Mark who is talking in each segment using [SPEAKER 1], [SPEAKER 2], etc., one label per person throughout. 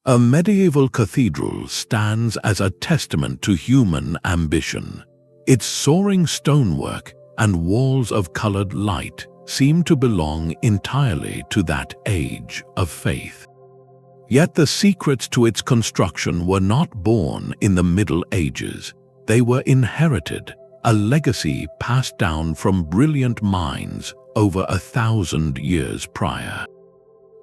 [SPEAKER 1] A medieval cathedral stands as a testament to human ambition. Its soaring stonework and walls of colored light seem to belong entirely to that age of faith. Yet the secrets to its construction were not born in the Middle Ages. They were inherited, a legacy passed down from brilliant minds over 1,000 years prior.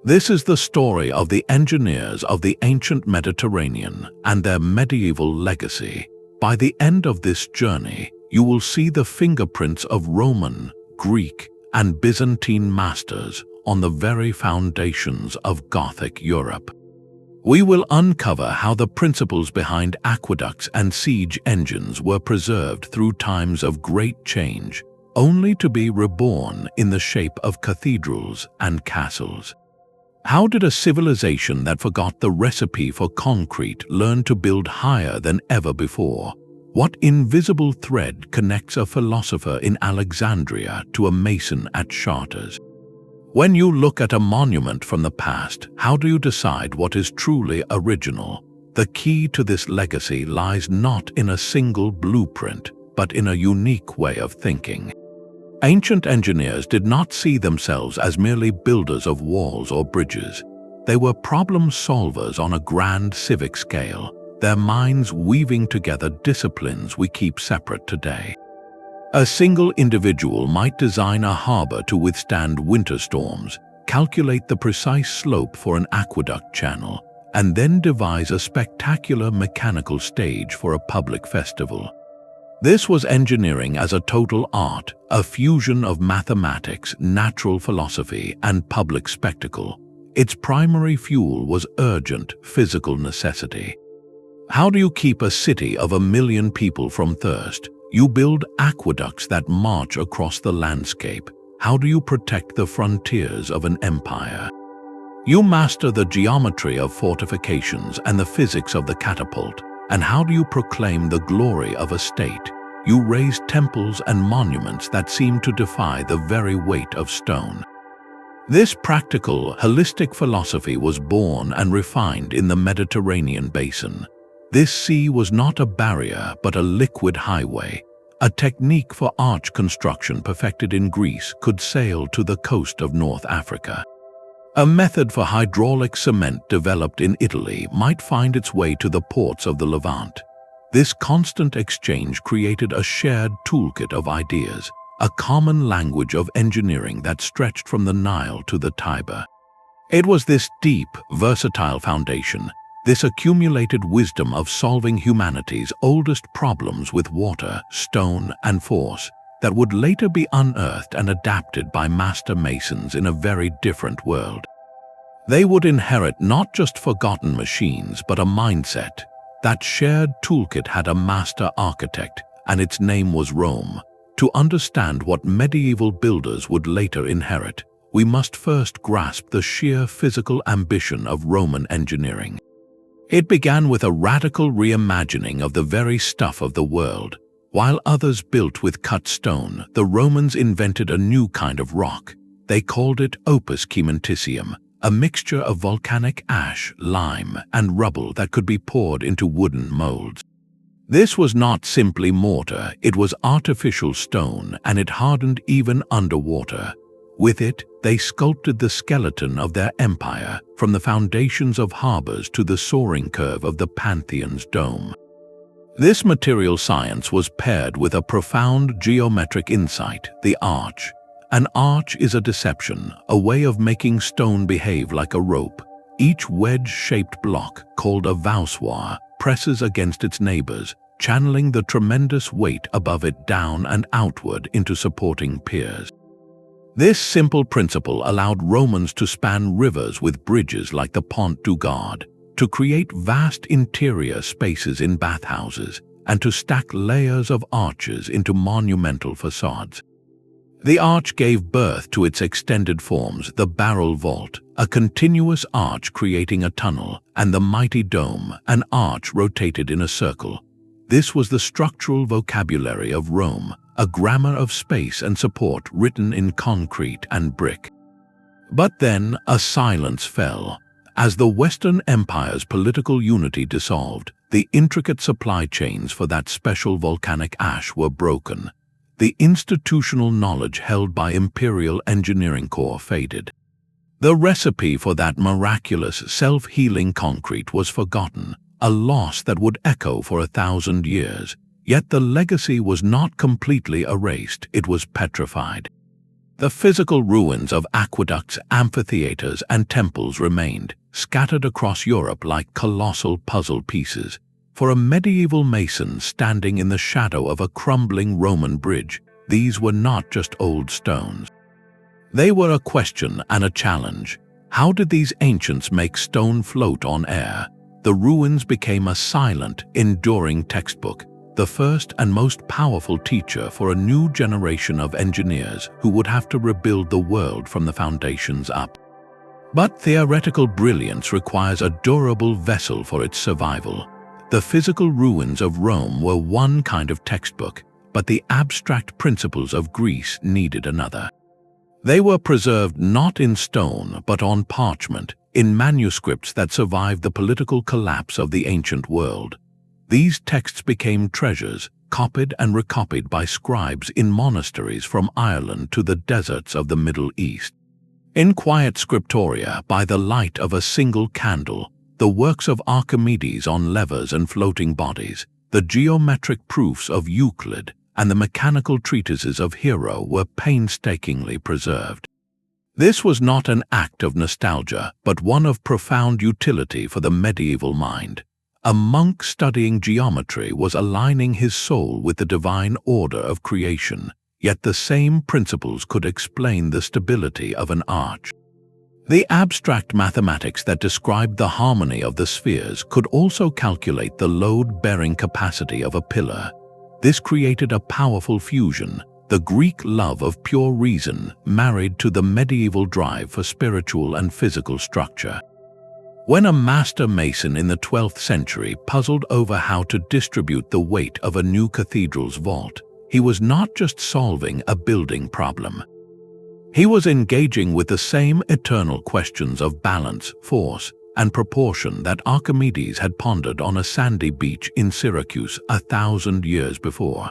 [SPEAKER 1] This is the story of the engineers of the ancient Mediterranean and their medieval legacy. By the end of this journey, you will see the fingerprints of Roman, Greek, and Byzantine masters on the very foundations of Gothic Europe. We will uncover how the principles behind aqueducts and siege engines were preserved through times of great change, only to be reborn in the shape of cathedrals and castles. How did a civilization that forgot the recipe for concrete learn to build higher than ever before? What invisible thread connects a philosopher in Alexandria to a mason at Chartres? When you look at a monument from the past, how do you decide what is truly original? The key to this legacy lies not in a single blueprint, but in a unique way of thinking. Ancient engineers did not see themselves as merely builders of walls or bridges. They were problem solvers on a grand civic scale, their minds weaving together disciplines we keep separate today. A single individual might design a harbor to withstand winter storms, calculate the precise slope for an aqueduct channel, and then devise a spectacular mechanical stage for a public festival. This was engineering as a total art, a fusion of mathematics, natural philosophy, and public spectacle. Its primary fuel was urgent physical necessity. How do you keep a city of 1 million people from thirst? You build aqueducts that march across the landscape. How do you protect the frontiers of an empire? You master the geometry of fortifications and the physics of the catapult. And how do you proclaim the glory of a state? You raise temples and monuments that seem to defy the very weight of stone. This practical, holistic philosophy was born and refined in the Mediterranean basin. This sea was not a barrier but a liquid highway. A technique for arch construction perfected in Greece could sail to the coast of North Africa. A method for hydraulic cement developed in Italy might find its way to the ports of the Levant. This constant exchange created a shared toolkit of ideas, a common language of engineering that stretched from the Nile to the Tiber. It was this deep, versatile foundation, this accumulated wisdom of solving humanity's oldest problems with water, stone, and force, that would later be unearthed and adapted by master masons in a very different world. They would inherit not just forgotten machines, but a mindset. That shared toolkit had a master architect, and its name was Rome. To understand what medieval builders would later inherit, we must first grasp the sheer physical ambition of Roman engineering. It began with a radical reimagining of the very stuff of the world. While others built with cut stone, the Romans invented a new kind of rock. They called it opus cementitium, a mixture of volcanic ash, lime, and rubble that could be poured into wooden molds. This was not simply mortar, it was artificial stone, and it hardened even underwater. With it, they sculpted the skeleton of their empire, from the foundations of harbors to the soaring curve of the Pantheon's dome. This material science was paired with a profound geometric insight, the arch. An arch is a deception, a way of making stone behave like a rope. Each wedge-shaped block, called a voussoir, presses against its neighbors, channeling the tremendous weight above it down and outward into supporting piers. This simple principle allowed Romans to span rivers with bridges like the Pont du Gard, to create vast interior spaces in bathhouses, and to stack layers of arches into monumental facades. The arch gave birth to its extended forms, the barrel vault, a continuous arch creating a tunnel, and the mighty dome, an arch rotated in a circle. This was the structural vocabulary of Rome, a grammar of space and support written in concrete and brick. But then a silence fell. As the Western Empire's political unity dissolved, the intricate supply chains for that special volcanic ash were broken. The institutional knowledge held by imperial engineering corps faded. The recipe for that miraculous, self-healing concrete was forgotten, a loss that would echo for 1,000 years. Yet the legacy was not completely erased, it was petrified. The physical ruins of aqueducts, amphitheaters, and temples remained, scattered across Europe like colossal puzzle pieces. For a medieval mason standing in the shadow of a crumbling Roman bridge, these were not just old stones. They were a question and a challenge. How did these ancients make stone float on air? The ruins became a silent, enduring textbook, the first and most powerful teacher for a new generation of engineers who would have to rebuild the world from the foundations up. But theoretical brilliance requires a durable vessel for its survival. The physical ruins of Rome were one kind of textbook, but the abstract principles of Greece needed another. They were preserved not in stone but on parchment, in manuscripts that survived the political collapse of the ancient world. These texts became treasures, copied and recopied by scribes in monasteries from Ireland to the deserts of the Middle East. In quiet scriptoria, by the light of a single candle, the works of Archimedes on levers and floating bodies, the geometric proofs of Euclid, and the mechanical treatises of Hero were painstakingly preserved. This was not an act of nostalgia, but one of profound utility for the medieval mind. A monk studying geometry was aligning his soul with the divine order of creation, yet the same principles could explain the stability of an arch. The abstract mathematics that described the harmony of the spheres could also calculate the load-bearing capacity of a pillar. This created a powerful fusion, the Greek love of pure reason married to the medieval drive for spiritual and physical structure. When a master mason in the 12th century puzzled over how to distribute the weight of a new cathedral's vault, he was not just solving a building problem. He was engaging with the same eternal questions of balance, force, and proportion that Archimedes had pondered on a sandy beach in Syracuse 1,000 years before.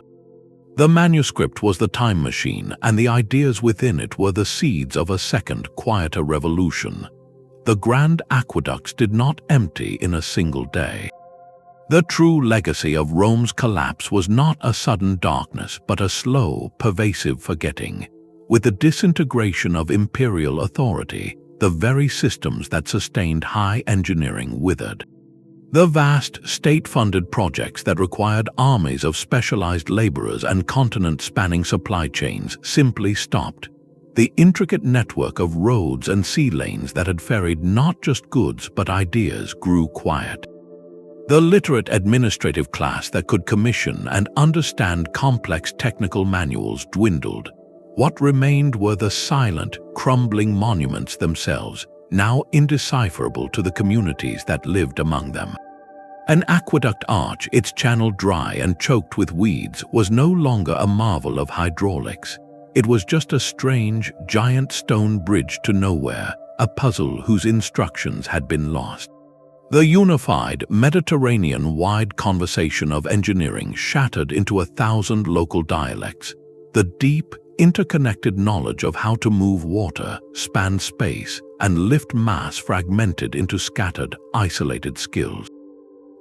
[SPEAKER 1] The manuscript was the time machine, and the ideas within it were the seeds of a second, quieter revolution. The grand aqueducts did not empty in a single day. The true legacy of Rome's collapse was not a sudden darkness, but a slow, pervasive forgetting. With the disintegration of imperial authority, the very systems that sustained high engineering withered. The vast, state-funded projects that required armies of specialized laborers and continent-spanning supply chains simply stopped. The intricate network of roads and sea lanes that had ferried not just goods but ideas grew quiet. The literate administrative class that could commission and understand complex technical manuals dwindled. What remained were the silent, crumbling monuments themselves, now indecipherable to the communities that lived among them. An aqueduct arch, its channel dry and choked with weeds, was no longer a marvel of hydraulics. It was just a strange, giant stone bridge to nowhere, a puzzle whose instructions had been lost. The unified, Mediterranean-wide conversation of engineering shattered into 1,000 local dialects. The deep, interconnected knowledge of how to move water, span space, and lift mass fragmented into scattered, isolated skills.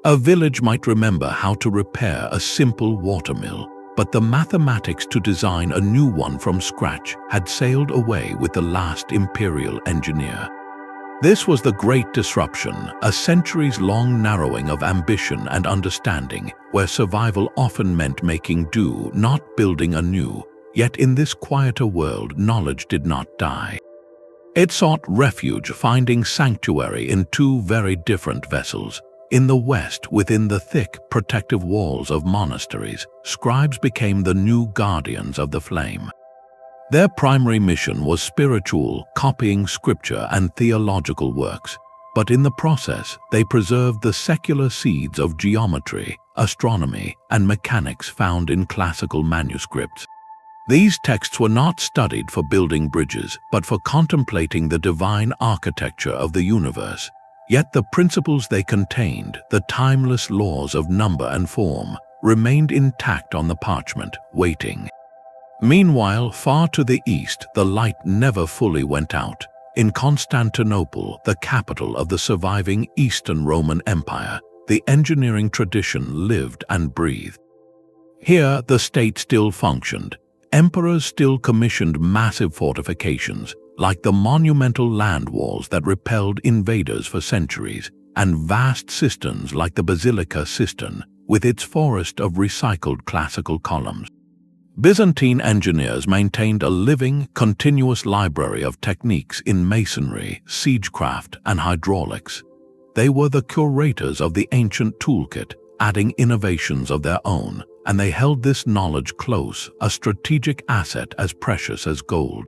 [SPEAKER 1] A village might remember how to repair a simple watermill, but the mathematics to design a new one from scratch had sailed away with the last imperial engineer. This was the Great Disruption, a centuries-long narrowing of ambition and understanding, where survival often meant making do, not building anew. Yet in this quieter world, knowledge did not die. It sought refuge, finding sanctuary in two very different vessels. In the West, within the thick, protective walls of monasteries, scribes became the new guardians of the flame. Their primary mission was spiritual, copying scripture and theological works, but in the process, they preserved the secular seeds of geometry, astronomy, and mechanics found in classical manuscripts. These texts were not studied for building bridges, but for contemplating the divine architecture of the universe. Yet the principles they contained, the timeless laws of number and form, remained intact on the parchment, waiting. Meanwhile, far to the east, the light never fully went out. In Constantinople, the capital of the surviving Eastern Roman Empire, the engineering tradition lived and breathed. Here, the state still functioned. Emperors still commissioned massive fortifications, like the monumental land walls that repelled invaders for centuries, and vast cisterns like the Basilica cistern, with its forest of recycled classical columns. Byzantine engineers maintained a living, continuous library of techniques in masonry, siegecraft, and hydraulics. They were the curators of the ancient toolkit, adding innovations of their own, and they held this knowledge close, a strategic asset as precious as gold.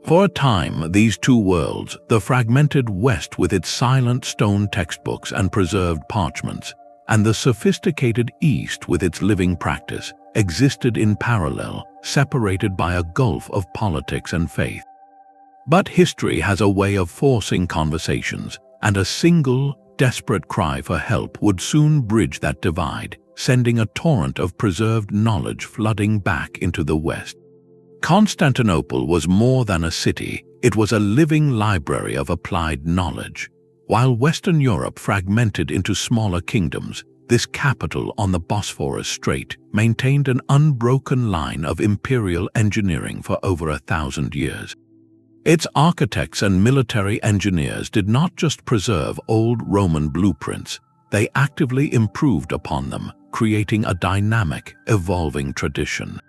[SPEAKER 1] For a time, these two worlds, the fragmented West with its silent stone textbooks and preserved parchments, and the sophisticated East with its living practice, existed in parallel, separated by a gulf of politics and faith. But history has a way of forcing conversations, and a single, desperate cry for help would soon bridge that divide, sending a torrent of preserved knowledge flooding back into the West. Constantinople was more than a city, it was a living library of applied knowledge. While Western Europe fragmented into smaller kingdoms, this capital on the Bosphorus Strait maintained an unbroken line of imperial engineering for over 1,000 years. Its architects and military engineers did not just preserve old Roman blueprints, they actively improved upon them, creating a dynamic, evolving tradition.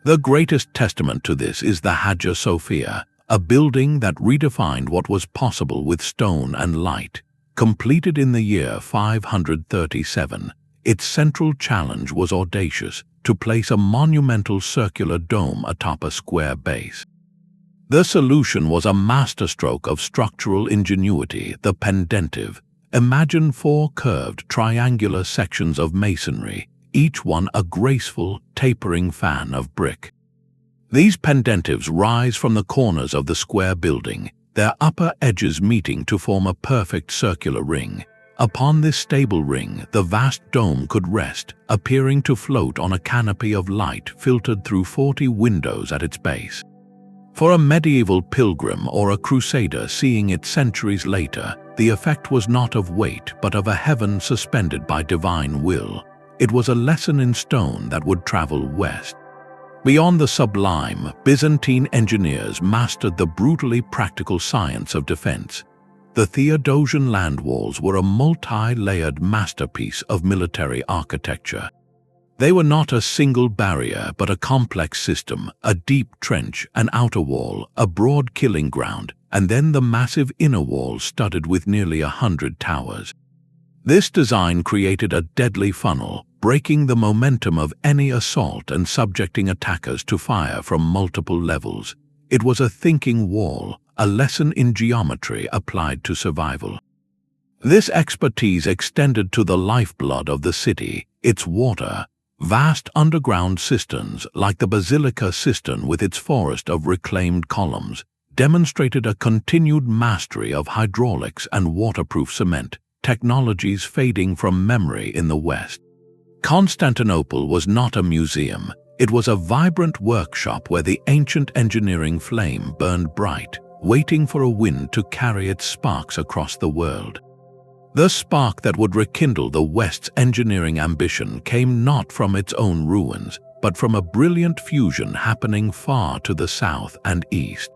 [SPEAKER 1] The greatest testament to this is the Hagia Sophia, a building that redefined what was possible with stone and light. Completed in the year 537, its central challenge was audacious: to place a monumental circular dome atop a square base. The solution was a masterstroke of structural ingenuity, the pendentive. Imagine 4 curved, triangular sections of masonry, each one a graceful, tapering fan of brick. These pendentives rise from the corners of the square building, their upper edges meeting to form a perfect circular ring. Upon this stable ring, the vast dome could rest, appearing to float on a canopy of light filtered through 40 windows at its base. For a medieval pilgrim or a crusader seeing it centuries later, the effect was not of weight but of a heaven suspended by divine will. It was a lesson in stone that would travel west. Beyond the sublime, Byzantine engineers mastered the brutally practical science of defense. The Theodosian land walls were a multi-layered masterpiece of military architecture. They were not a single barrier but a complex system: a deep trench, an outer wall, a broad killing ground, and then the massive inner wall studded with nearly 100 towers. This design created a deadly funnel, breaking the momentum of any assault and subjecting attackers to fire from multiple levels. It was a thinking wall, a lesson in geometry applied to survival. This expertise extended to the lifeblood of the city, its water. Vast underground cisterns, like the Basilica cistern with its forest of reclaimed columns, demonstrated a continued mastery of hydraulics and waterproof cement, technologies fading from memory in the West. Constantinople was not a museum, it was a vibrant workshop where the ancient engineering flame burned bright, waiting for a wind to carry its sparks across the world. The spark that would rekindle the West's engineering ambition came not from its own ruins, but from a brilliant fusion happening far to the south and east.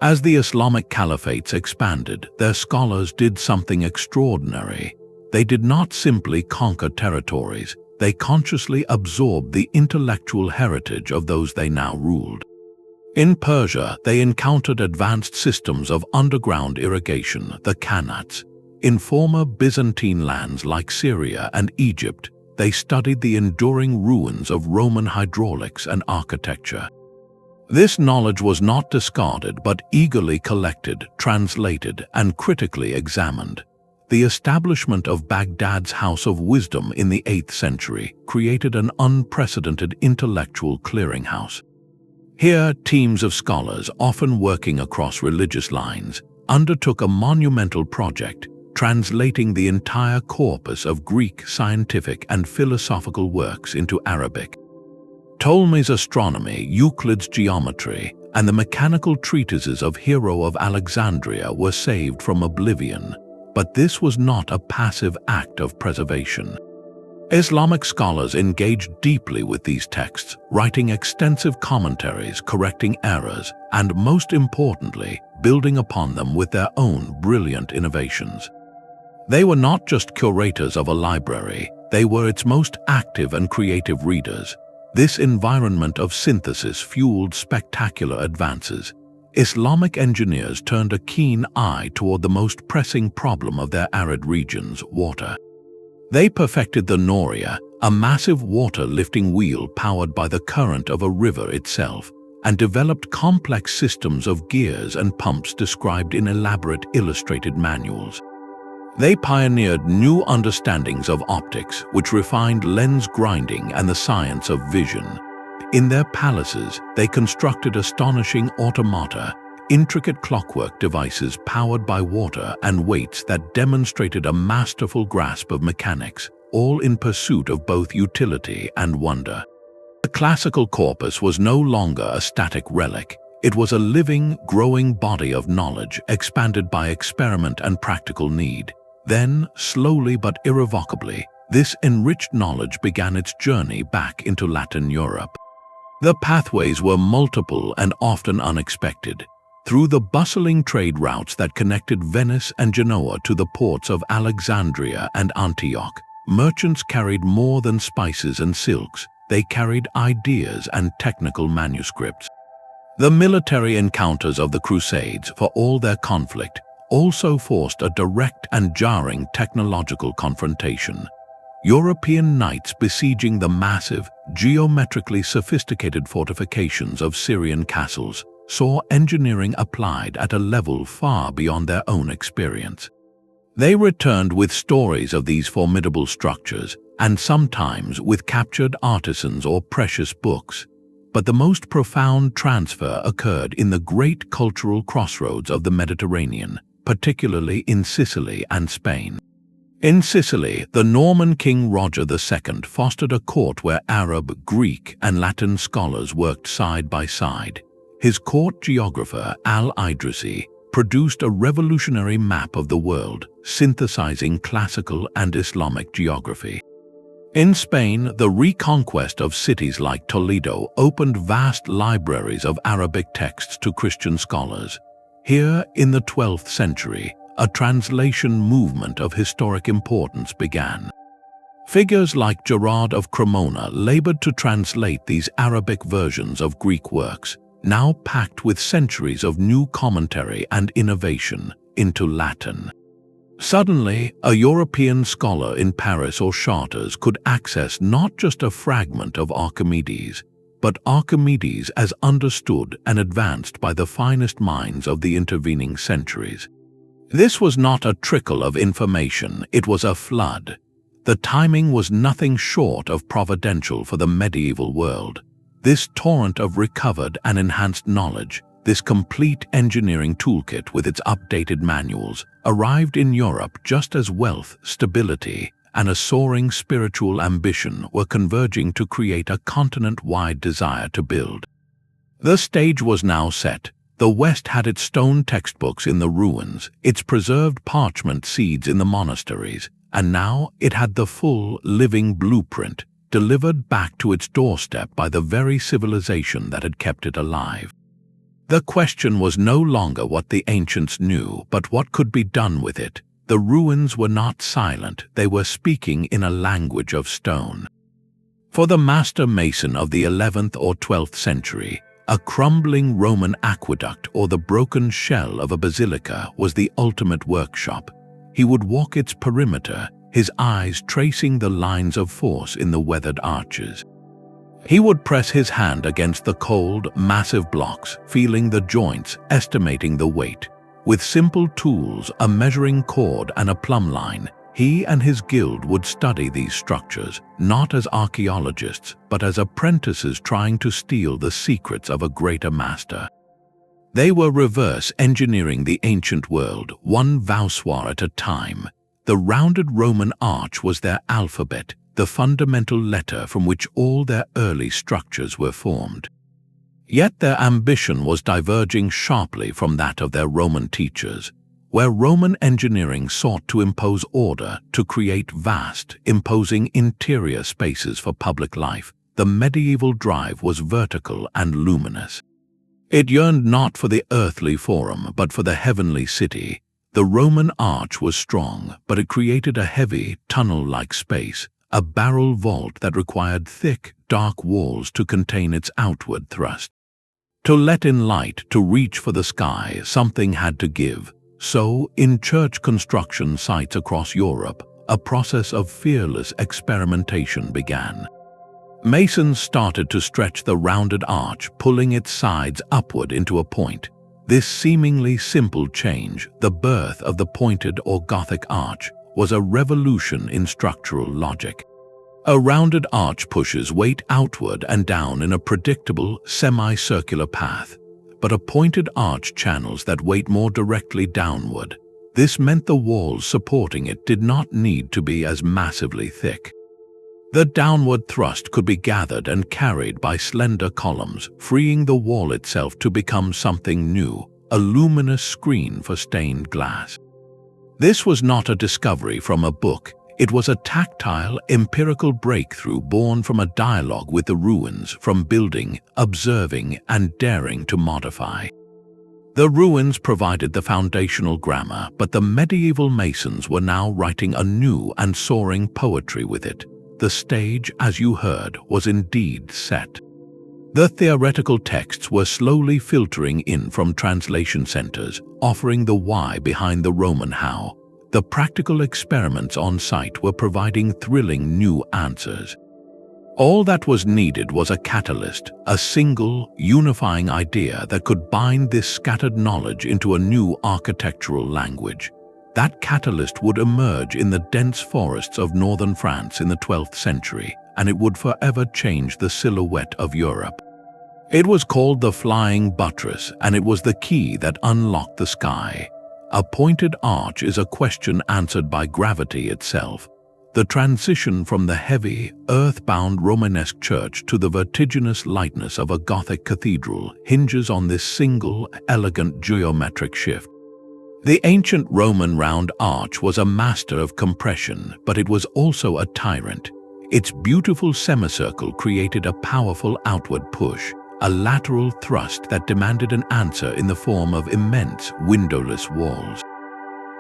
[SPEAKER 1] As the Islamic caliphates expanded, their scholars did something extraordinary. They did not simply conquer territories, they consciously absorbed the intellectual heritage of those they now ruled. In Persia, they encountered advanced systems of underground irrigation, the qanats. In former Byzantine lands like Syria and Egypt, they studied the enduring ruins of Roman hydraulics and architecture. This knowledge was not discarded but eagerly collected, translated, and critically examined. The establishment of Baghdad's House of Wisdom in the 8th century created an unprecedented intellectual clearinghouse. Here, teams of scholars, often working across religious lines, undertook a monumental project: translating the entire corpus of Greek scientific and philosophical works into Arabic. Ptolemy's astronomy, Euclid's geometry, and the mechanical treatises of Hero of Alexandria were saved from oblivion, but this was not a passive act of preservation. Islamic scholars engaged deeply with these texts, writing extensive commentaries, correcting errors, and most importantly, building upon them with their own brilliant innovations. They were not just curators of a library, they were its most active and creative readers. This environment of synthesis fueled spectacular advances. Islamic engineers turned a keen eye toward the most pressing problem of their arid regions, water. They perfected the noria, a massive water-lifting wheel powered by the current of a river itself, and developed complex systems of gears and pumps described in elaborate illustrated manuals. They pioneered new understandings of optics, which refined lens grinding and the science of vision. In their palaces, they constructed astonishing automata, intricate clockwork devices powered by water and weights that demonstrated a masterful grasp of mechanics, all in pursuit of both utility and wonder. The classical corpus was no longer a static relic. It was a living, growing body of knowledge expanded by experiment and practical need. Then, slowly but irrevocably, this enriched knowledge began its journey back into Latin Europe. The pathways were multiple and often unexpected. Through the bustling trade routes that connected Venice and Genoa to the ports of Alexandria and Antioch, merchants carried more than spices and silks. They carried ideas and technical manuscripts. The military encounters of the Crusades, for all their conflict, also forced a direct and jarring technological confrontation. European knights besieging the massive, geometrically sophisticated fortifications of Syrian castles saw engineering applied at a level far beyond their own experience. They returned with stories of these formidable structures, and sometimes with captured artisans or precious books. But the most profound transfer occurred in the great cultural crossroads of the Mediterranean, particularly in Sicily and Spain. In Sicily, the Norman King Roger II fostered a court where Arab, Greek, and Latin scholars worked side by side. His court geographer, Al-Idrisi, produced a revolutionary map of the world, synthesizing classical and Islamic geography. In Spain, the reconquest of cities like Toledo opened vast libraries of Arabic texts to Christian scholars. Here, in the 12th century, a translation movement of historic importance began. Figures like Gerard of Cremona labored to translate these Arabic versions of Greek works, now packed with centuries of new commentary and innovation, into Latin. Suddenly, a European scholar in Paris or Chartres could access not just a fragment of Archimedes, but Archimedes as understood and advanced by the finest minds of the intervening centuries. This was not a trickle of information, it was a flood. The timing was nothing short of providential for the medieval world. This torrent of recovered and enhanced knowledge, this complete engineering toolkit with its updated manuals, arrived in Europe just as wealth, stability, and a soaring spiritual ambition were converging to create a continent-wide desire to build. The stage was now set. The West had its stone textbooks in the ruins, its preserved parchment seeds in the monasteries, and now it had the full, living blueprint, delivered back to its doorstep by the very civilization that had kept it alive. The question was no longer what the ancients knew, but what could be done with it. The ruins were not silent, they were speaking in a language of stone. For the master mason of the 11th or 12th century, a crumbling Roman aqueduct or the broken shell of a basilica was the ultimate workshop. He would walk its perimeter, his eyes tracing the lines of force in the weathered arches. He would press his hand against the cold, massive blocks, feeling the joints, estimating the weight. With simple tools, a measuring cord and a plumb line, he and his guild would study these structures, not as archaeologists, but as apprentices trying to steal the secrets of a greater master. They were reverse engineering the ancient world, one voussoir at a time, The rounded Roman arch was their alphabet, the fundamental letter from which all their early structures were formed. Yet their ambition was diverging sharply from that of their Roman teachers. Where Roman engineering sought to impose order, to create vast, imposing interior spaces for public life, the medieval drive was vertical and luminous. It yearned not for the earthly forum, but for the heavenly city. The Roman arch was strong, but it created a heavy, tunnel-like space, a barrel vault that required thick, dark walls to contain its outward thrust. To let in light, to reach for the sky, something had to give. So, in church construction sites across Europe, a process of fearless experimentation began. Masons started to stretch the rounded arch, pulling its sides upward into a point. This seemingly simple change, the birth of the pointed or Gothic arch, was a revolution in structural logic. A rounded arch pushes weight outward and down in a predictable, semicircular path, but a pointed arch channels that weight more directly downward. This meant the walls supporting it did not need to be as massively thick. The downward thrust could be gathered and carried by slender columns, freeing the wall itself to become something new, a luminous screen for stained glass. This was not a discovery from a book. It was a tactile, empirical breakthrough born from a dialogue with the ruins, from building, observing, and daring to modify. The ruins provided the foundational grammar, but the medieval masons were now writing a new and soaring poetry with it. The stage, as you heard, was indeed set. The theoretical texts were slowly filtering in from translation centers, offering the why behind the Roman how. The practical experiments on site were providing thrilling new answers. All that was needed was a catalyst, a single, unifying idea that could bind this scattered knowledge into a new architectural language. That catalyst would emerge in the dense forests of northern France in the 12th century, and it would forever change the silhouette of Europe. It was called the Flying Buttress, and it was the key that unlocked the sky. A pointed arch is a question answered by gravity itself. The transition from the heavy, earth-bound Romanesque church to the vertiginous lightness of a Gothic cathedral hinges on this single, elegant geometric shift. The ancient Roman round arch was a master of compression, but it was also a tyrant. Its beautiful semicircle created a powerful outward push, a lateral thrust that demanded an answer in the form of immense, windowless walls.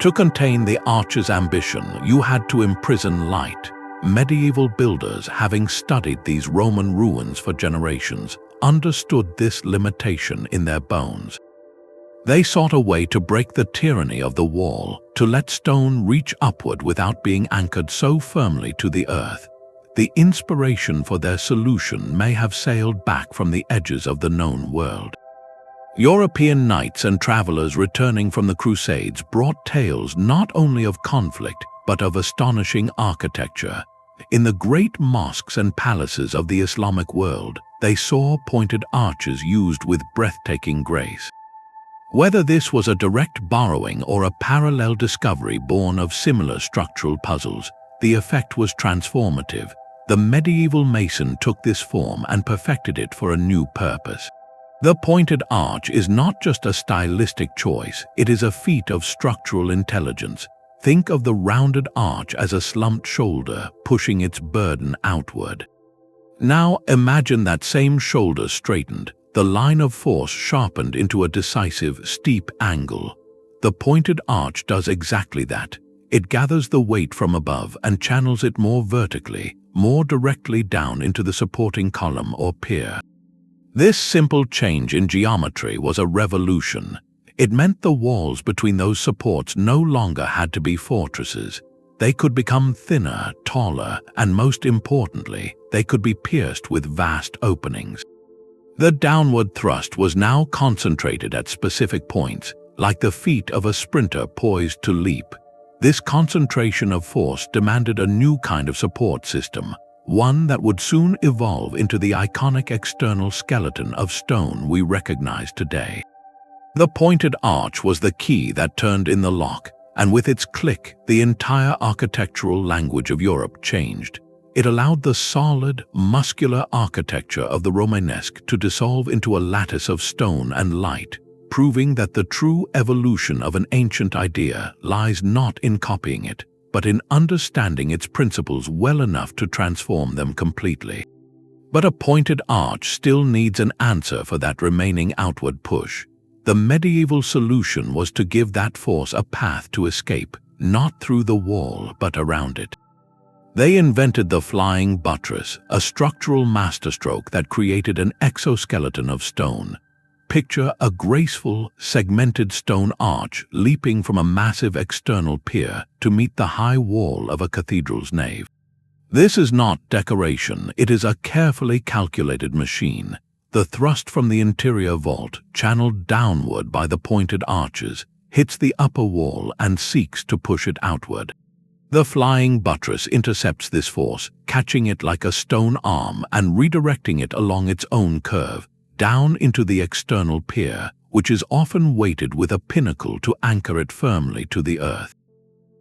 [SPEAKER 1] To contain the arch's ambition, you had to imprison light. Medieval builders, having studied these Roman ruins for generations, understood this limitation in their bones. They sought a way to break the tyranny of the wall, to let stone reach upward without being anchored so firmly to the earth. The inspiration for their solution may have sailed back from the edges of the known world. European knights and travelers returning from the Crusades brought tales not only of conflict, but of astonishing architecture. In the great mosques and palaces of the Islamic world, they saw pointed arches used with breathtaking grace. Whether this was a direct borrowing or a parallel discovery born of similar structural puzzles, the effect was transformative. The medieval mason took this form and perfected it for a new purpose. The pointed arch is not just a stylistic choice, it is a feat of structural intelligence. Think of the rounded arch as a slumped shoulder pushing its burden outward. Now imagine that same shoulder straightened, the line of force sharpened into a decisive, steep angle. The pointed arch does exactly that. It gathers the weight from above and channels it more vertically, more directly down into the supporting column or pier. This simple change in geometry was a revolution. It meant the walls between those supports no longer had to be fortresses. They could become thinner, taller, and most importantly, they could be pierced with vast openings. The downward thrust was now concentrated at specific points, like the feet of a sprinter poised to leap. This concentration of force demanded a new kind of support system, one that would soon evolve into the iconic external skeleton of stone we recognize today. The pointed arch was the key that turned in the lock, and with its click, the entire architectural language of Europe changed. It allowed the solid, muscular architecture of the Romanesque to dissolve into a lattice of stone and light, proving that the true evolution of an ancient idea lies not in copying it, but in understanding its principles well enough to transform them completely. But a pointed arch still needs an answer for that remaining outward push. The medieval solution was to give that force a path to escape, not through the wall but around it. They invented the Flying Buttress, a structural masterstroke that created an exoskeleton of stone. Picture a graceful, segmented stone arch leaping from a massive external pier to meet the high wall of a cathedral's nave. This is not decoration, it is a carefully calculated machine. The thrust from the interior vault, channeled downward by the pointed arches, hits the upper wall and seeks to push it outward. The Flying Buttress intercepts this force, catching it like a stone arm and redirecting it along its own curve, down into the external pier, which is often weighted with a pinnacle to anchor it firmly to the earth.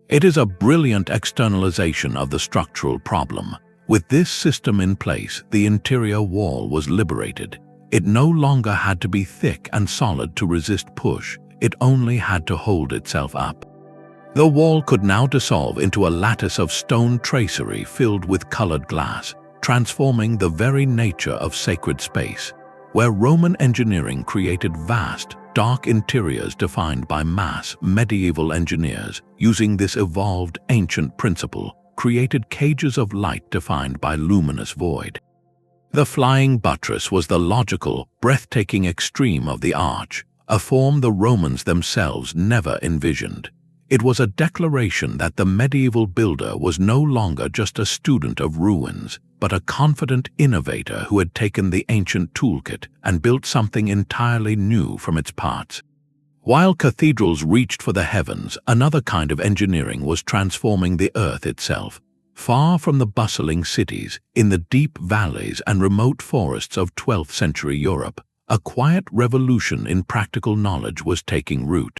[SPEAKER 1] It is a brilliant externalization of the structural problem. With this system in place, the interior wall was liberated. It no longer had to be thick and solid to resist push, it only had to hold itself up. The wall could now dissolve into a lattice of stone tracery filled with colored glass, transforming the very nature of sacred space, where Roman engineering created vast, dark interiors defined by mass medieval engineers using this evolved ancient principle, created cages of light defined by luminous void. The Flying Buttress was the logical, breathtaking extreme of the arch, a form the Romans themselves never envisioned. It was a declaration that the medieval builder was no longer just a student of ruins, but a confident innovator who had taken the ancient toolkit and built something entirely new from its parts. While cathedrals reached for the heavens, another kind of engineering was transforming the earth itself. Far from the bustling cities, in the deep valleys and remote forests of 12th century Europe, a quiet revolution in practical knowledge was taking root.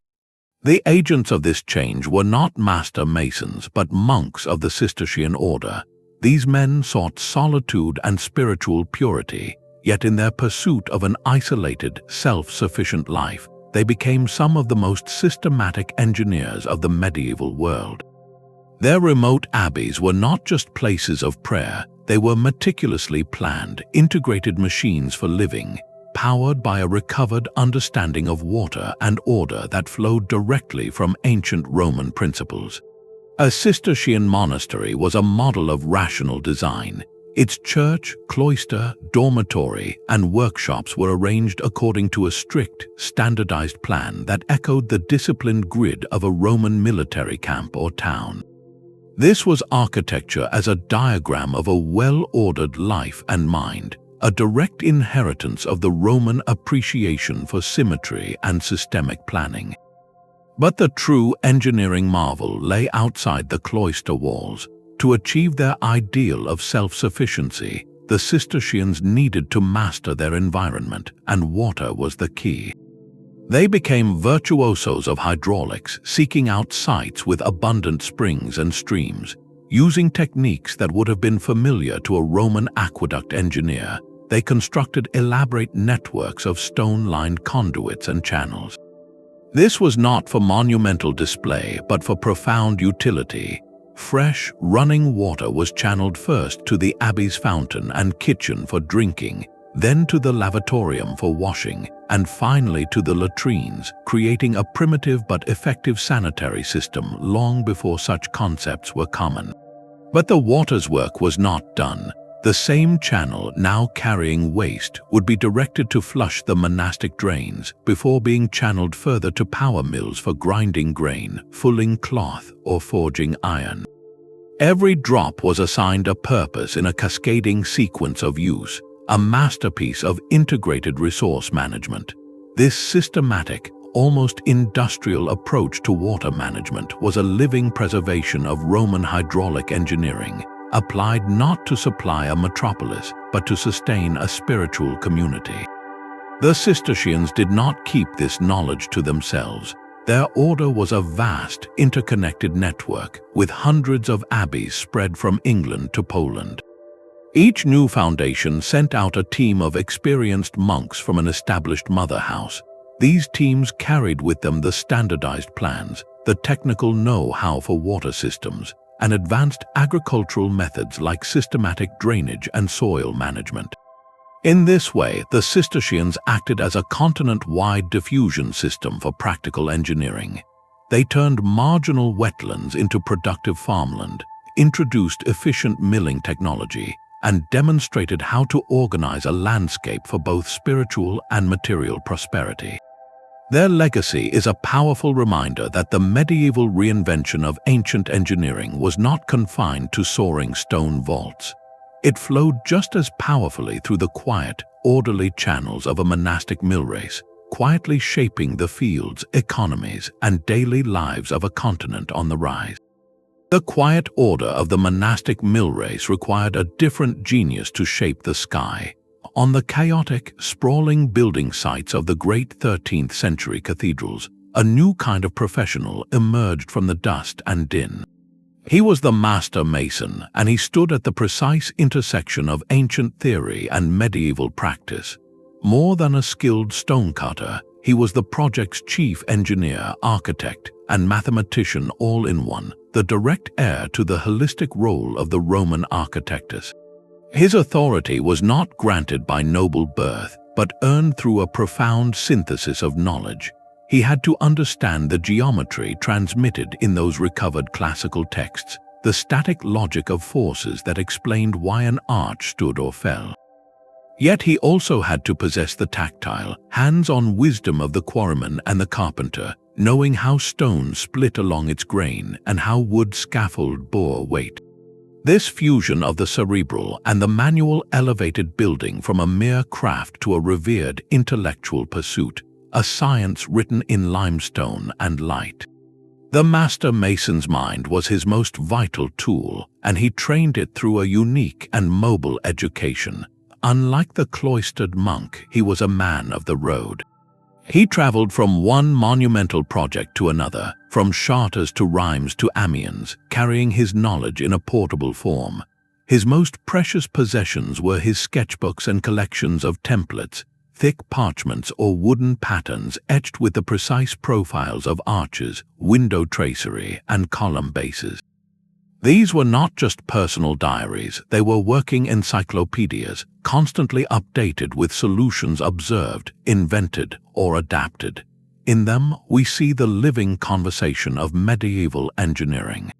[SPEAKER 1] The agents of this change were not master masons, but monks of the Cistercian order. These men sought solitude and spiritual purity, yet in their pursuit of an isolated, self-sufficient life, they became some of the most systematic engineers of the medieval world. Their remote abbeys were not just places of prayer, they were meticulously planned, integrated machines for living, powered by a recovered understanding of water and order that flowed directly from ancient Roman principles. A Cistercian monastery was a model of rational design. Its church, cloister, dormitory, and workshops were arranged according to a strict, standardized plan that echoed the disciplined grid of a Roman military camp or town. This was architecture as a diagram of a well-ordered life and mind, a direct inheritance of the Roman appreciation for symmetry and systemic planning. But the true engineering marvel lay outside the cloister walls. To achieve their ideal of self-sufficiency, the Cistercians needed to master their environment, and water was the key. They became virtuosos of hydraulics, seeking out sites with abundant springs and streams. Using techniques that would have been familiar to a Roman aqueduct engineer, they constructed elaborate networks of stone-lined conduits and channels. This was not for monumental display, but for profound utility. Fresh, running water was channeled first to the abbey's fountain and kitchen for drinking, then to the lavatorium for washing, and finally to the latrines, creating a primitive but effective sanitary system long before such concepts were common. But the water's work was not done. The same channel, now carrying waste, would be directed to flush the monastic drains before being channeled further to power mills for grinding grain, fulling cloth, or forging iron. Every drop was assigned a purpose in a cascading sequence of use, a masterpiece of integrated resource management. This systematic, almost industrial approach to water management was a living preservation of Roman hydraulic engineering, applied not to supply a metropolis, but to sustain a spiritual community. The Cistercians did not keep this knowledge to themselves. Their order was a vast, interconnected network, with hundreds of abbeys spread from England to Poland. Each new foundation sent out a team of experienced monks from an established mother house. These teams carried with them the standardized plans, the technical know-how for water systems, and advanced agricultural methods like systematic drainage and soil management. In this way, the Cistercians acted as a continent-wide diffusion system for practical engineering. They turned marginal wetlands into productive farmland, introduced efficient milling technology, and demonstrated how to organize a landscape for both spiritual and material prosperity. Their legacy is a powerful reminder that the medieval reinvention of ancient engineering was not confined to soaring stone vaults. It flowed just as powerfully through the quiet, orderly channels of a monastic millrace, quietly shaping the fields, economies, and daily lives of a continent on the rise. The quiet order of the monastic millrace required a different genius to shape the sky. On the chaotic, sprawling building sites of the great 13th century cathedrals, a new kind of professional emerged from the dust and din. He was the master mason, and he stood at the precise intersection of ancient theory and medieval practice. More than a skilled stonecutter, he was the project's chief engineer, architect, and mathematician all in one, the direct heir to the holistic role of the Roman architectus. His authority was not granted by noble birth, but earned through a profound synthesis of knowledge. He had to understand the geometry transmitted in those recovered classical texts, the static logic of forces that explained why an arch stood or fell. Yet he also had to possess the tactile, hands-on wisdom of the quarryman and the carpenter, knowing how stone split along its grain and how wood scaffold bore weight. This fusion of the cerebral and the manual elevated building from a mere craft to a revered intellectual pursuit, a science written in limestone and light. The master mason's mind was his most vital tool, and he trained it through a unique and mobile education. Unlike the cloistered monk, he was a man of the road. He traveled from one monumental project to another, from charters to rhymes to Amiens, carrying his knowledge in a portable form. His most precious possessions were his sketchbooks and collections of templates, thick parchments or wooden patterns etched with the precise profiles of arches, window tracery, and column bases. These were not just personal diaries, they were working encyclopedias, constantly updated with solutions observed, invented, or adapted. In them, we see the living conversation of medieval engineering.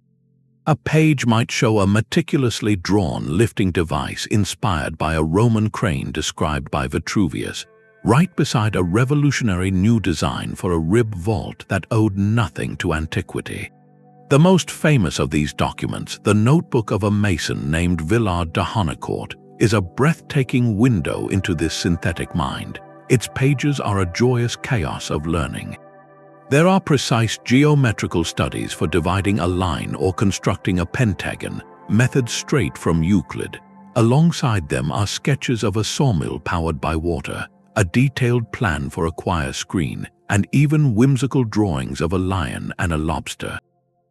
[SPEAKER 1] A page might show a meticulously drawn lifting device inspired by a Roman crane described by Vitruvius, right beside a revolutionary new design for a rib vault that owed nothing to antiquity. The most famous of these documents, the notebook of a mason named Villard de Honnecourt, is a breathtaking window into this synthetic mind. Its pages are a joyous chaos of learning. There are precise geometrical studies for dividing a line or constructing a pentagon, methods straight from Euclid. Alongside them are sketches of a sawmill powered by water, a detailed plan for a choir screen, and even whimsical drawings of a lion and a lobster.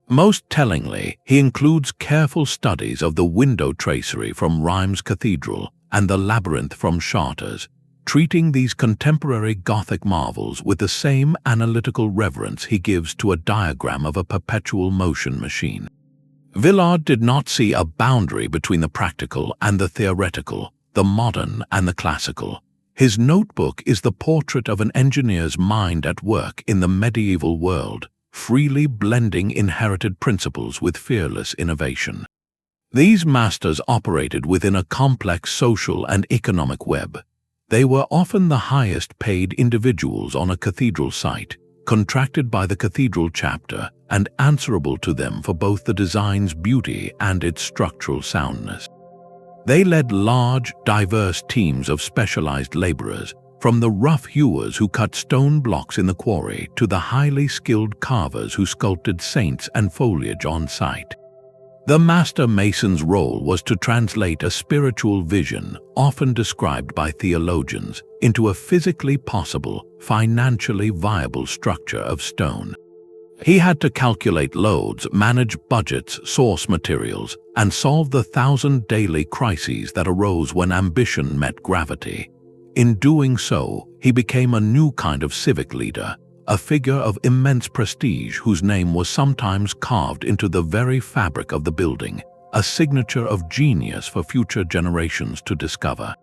[SPEAKER 1] Most tellingly, he includes careful studies of the window tracery from Rheims Cathedral and the labyrinth from Chartres, treating these contemporary Gothic marvels with the same analytical reverence he gives to a diagram of a perpetual motion machine. Villard did not see a boundary between the practical and the theoretical, the modern and the classical. His notebook is the portrait of an engineer's mind at work in the medieval world, freely blending inherited principles with fearless innovation. These masters operated within a complex social and economic web. They were often the highest-paid individuals on a cathedral site, contracted by the cathedral chapter, and answerable to them for both the design's beauty and its structural soundness. They led large, diverse teams of specialized laborers, from the rough hewers who cut stone blocks in the quarry to the highly skilled carvers who sculpted saints and foliage on site. The master mason's role was to translate a spiritual vision, often described by theologians, into a physically possible, financially viable structure of stone. He had to calculate loads, manage budgets, source materials, and solve the 1,000 daily crises that arose when ambition met gravity. In doing so, he became a new kind of civic leader, a figure of immense prestige whose name was sometimes carved into the very fabric of the building, a signature of genius for future generations to discover.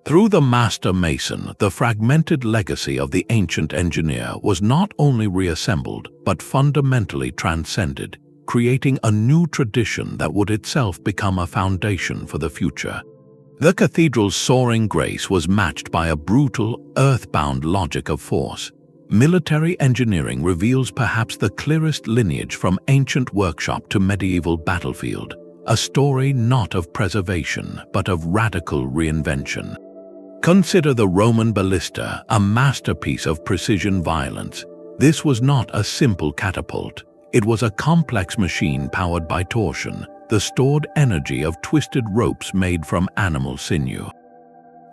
[SPEAKER 1] Through the master mason, the fragmented legacy of the ancient engineer was not only reassembled but fundamentally transcended, creating a new tradition that would itself become a foundation for the future. The cathedral's soaring grace was matched by a brutal, earthbound logic of force. Military engineering reveals perhaps the clearest lineage from ancient workshop to medieval battlefield, a story not of preservation but of radical reinvention. Consider the Roman Ballista, a masterpiece of precision violence. This was not a simple catapult. It was a complex machine powered by torsion, the stored energy of twisted ropes made from animal sinew.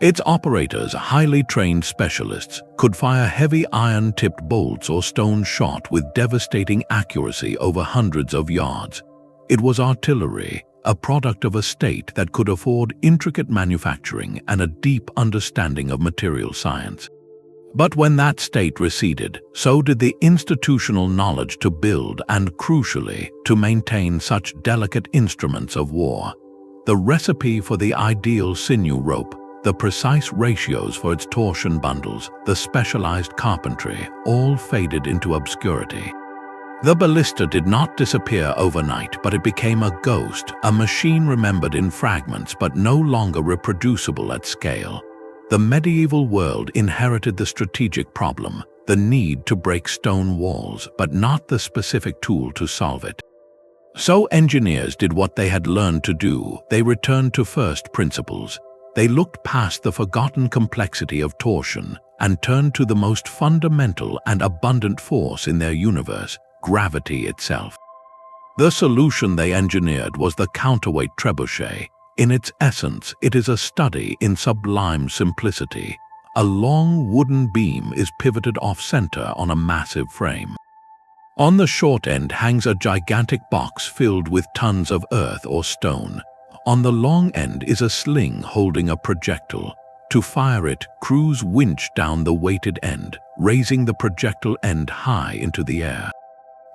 [SPEAKER 1] Its operators, highly trained specialists, could fire heavy iron-tipped bolts or stone shot with devastating accuracy over hundreds of yards. It was artillery, a product of a state that could afford intricate manufacturing and a deep understanding of material science. But when that state receded, so did the institutional knowledge to build and, crucially, to maintain such delicate instruments of war. The recipe for the ideal sinew rope, the precise ratios for its torsion bundles, the specialized carpentry, all faded into obscurity. The ballista did not disappear overnight, but it became a ghost, a machine remembered in fragments but no longer reproducible at scale. The medieval world inherited the strategic problem, the need to break stone walls, but not the specific tool to solve it. So engineers did what they had learned to do. They returned to first principles. They looked past the forgotten complexity of torsion and turned to the most fundamental and abundant force in their universe, gravity itself. The solution they engineered was the counterweight trebuchet. In its essence, it is a study in sublime simplicity. A long wooden beam is pivoted off-center on a massive frame. On the short end hangs a gigantic box filled with tons of earth or stone. On the long end is a sling holding a projectile. To fire it, crews winch down the weighted end, raising the projectile end high into the air.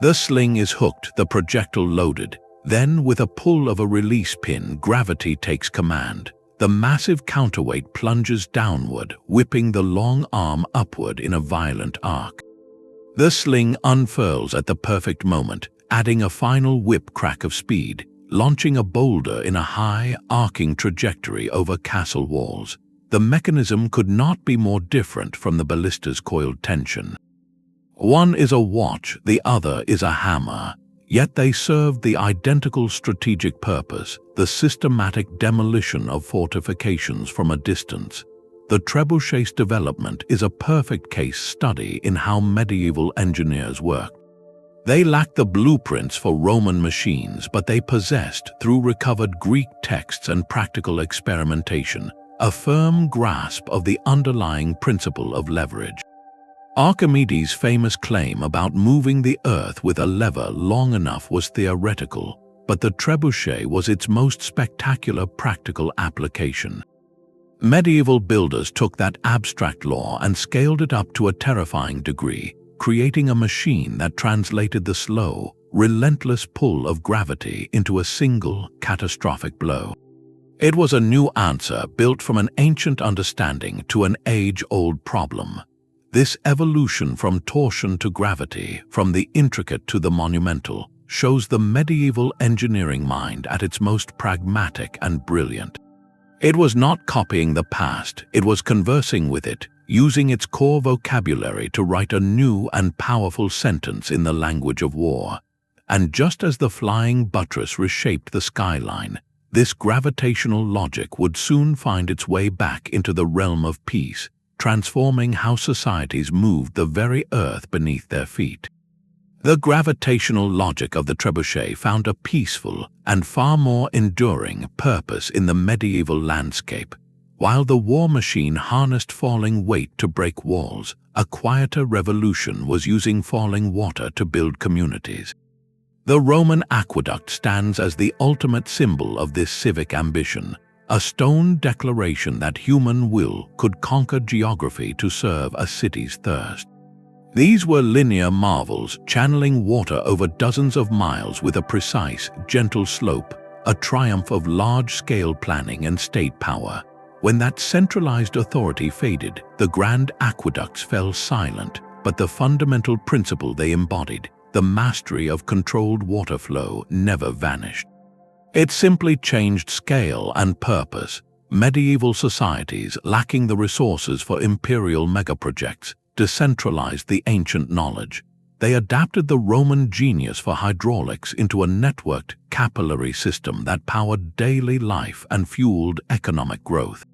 [SPEAKER 1] The sling is hooked, the projectile loaded. Then, with a pull of a release pin, gravity takes command. The massive counterweight plunges downward, whipping the long arm upward in a violent arc. The sling unfurls at the perfect moment, adding a final whip crack of speed, launching a boulder in a high, arcing trajectory over castle walls. The mechanism could not be more different from the ballista's coiled tension. One is a watch, the other is a hammer. Yet they served the identical strategic purpose, the systematic demolition of fortifications from a distance. The trebuchet's development is a perfect case study in how medieval engineers worked. They lacked the blueprints for Roman machines, but they possessed, through recovered Greek texts and practical experimentation, a firm grasp of the underlying principle of leverage. Archimedes' famous claim about moving the earth with a lever long enough was theoretical, but the trebuchet was its most spectacular practical application. Medieval builders took that abstract law and scaled it up to a terrifying degree, creating a machine that translated the slow, relentless pull of gravity into a single, catastrophic blow. It was a new answer built from an ancient understanding to an age-old problem. This evolution from torsion to gravity, from the intricate to the monumental, shows the medieval engineering mind at its most pragmatic and brilliant. It was not copying the past, it was conversing with it, using its core vocabulary to write a new and powerful sentence in the language of war. And just as the Flying Buttress reshaped the skyline, this gravitational logic would soon find its way back into the realm of peace, transforming how societies moved the very earth beneath their feet. The gravitational logic of the trebuchet found a peaceful and far more enduring purpose in the medieval landscape. While the war machine harnessed falling weight to break walls, a quieter revolution was using falling water to build communities. The Roman aqueduct stands as the ultimate symbol of this civic ambition, a stone declaration that human will could conquer geography to serve a city's thirst. These were linear marvels, channeling water over dozens of miles with a precise, gentle slope, a triumph of large-scale planning and state power. When that centralized authority faded, the grand aqueducts fell silent, but the fundamental principle they embodied, the mastery of controlled water flow, never vanished. It simply changed scale and purpose. Medieval societies, lacking the resources for imperial megaprojects, decentralized the ancient knowledge. They adapted the Roman genius for hydraulics into a networked, capillary system that powered daily life and fueled economic growth.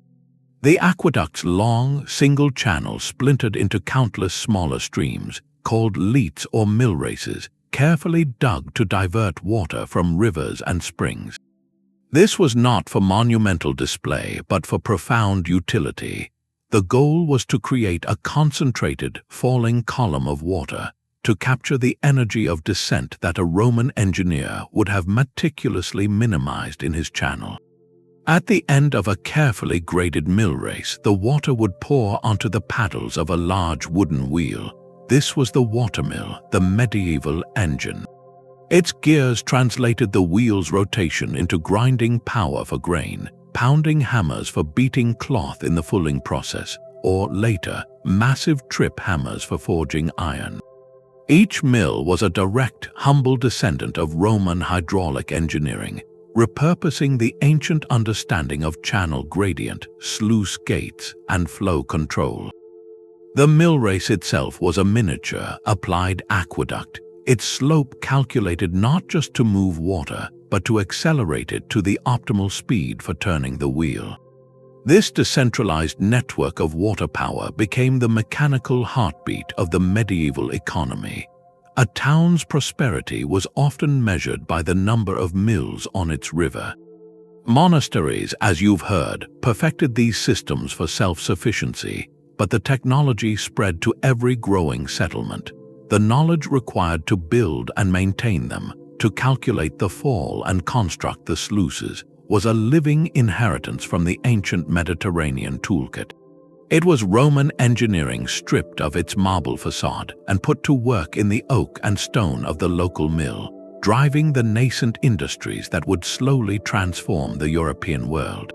[SPEAKER 1] The aqueduct's long, single channels splintered into countless smaller streams, called leats or millraces, carefully dug to divert water from rivers and springs. This was not for monumental display, but for profound utility. The goal was to create a concentrated, falling column of water, to capture the energy of descent that a Roman engineer would have meticulously minimized in his channel. At the end of a carefully graded millrace, the water would pour onto the paddles of a large wooden wheel. This was the watermill, the medieval engine. Its gears translated the wheel's rotation into grinding power for grain, pounding hammers for beating cloth in the fulling process, or later, massive trip hammers for forging iron. Each mill was a direct, humble descendant of Roman hydraulic engineering, repurposing the ancient understanding of channel gradient, sluice gates, and flow control. The millrace itself was a miniature, applied aqueduct, its slope calculated not just to move water, but to accelerate it to the optimal speed for turning the wheel. This decentralized network of water power became the mechanical heartbeat of the medieval economy. A town's prosperity was often measured by the number of mills on its river. Monasteries, as you've heard, perfected these systems for self-sufficiency, but the technology spread to every growing settlement. The knowledge required to build and maintain them, to calculate the fall and construct the sluices, was a living inheritance from the ancient Mediterranean toolkit. It was Roman engineering stripped of its marble facade and put to work in the oak and stone of the local mill, driving the nascent industries that would slowly transform the European world.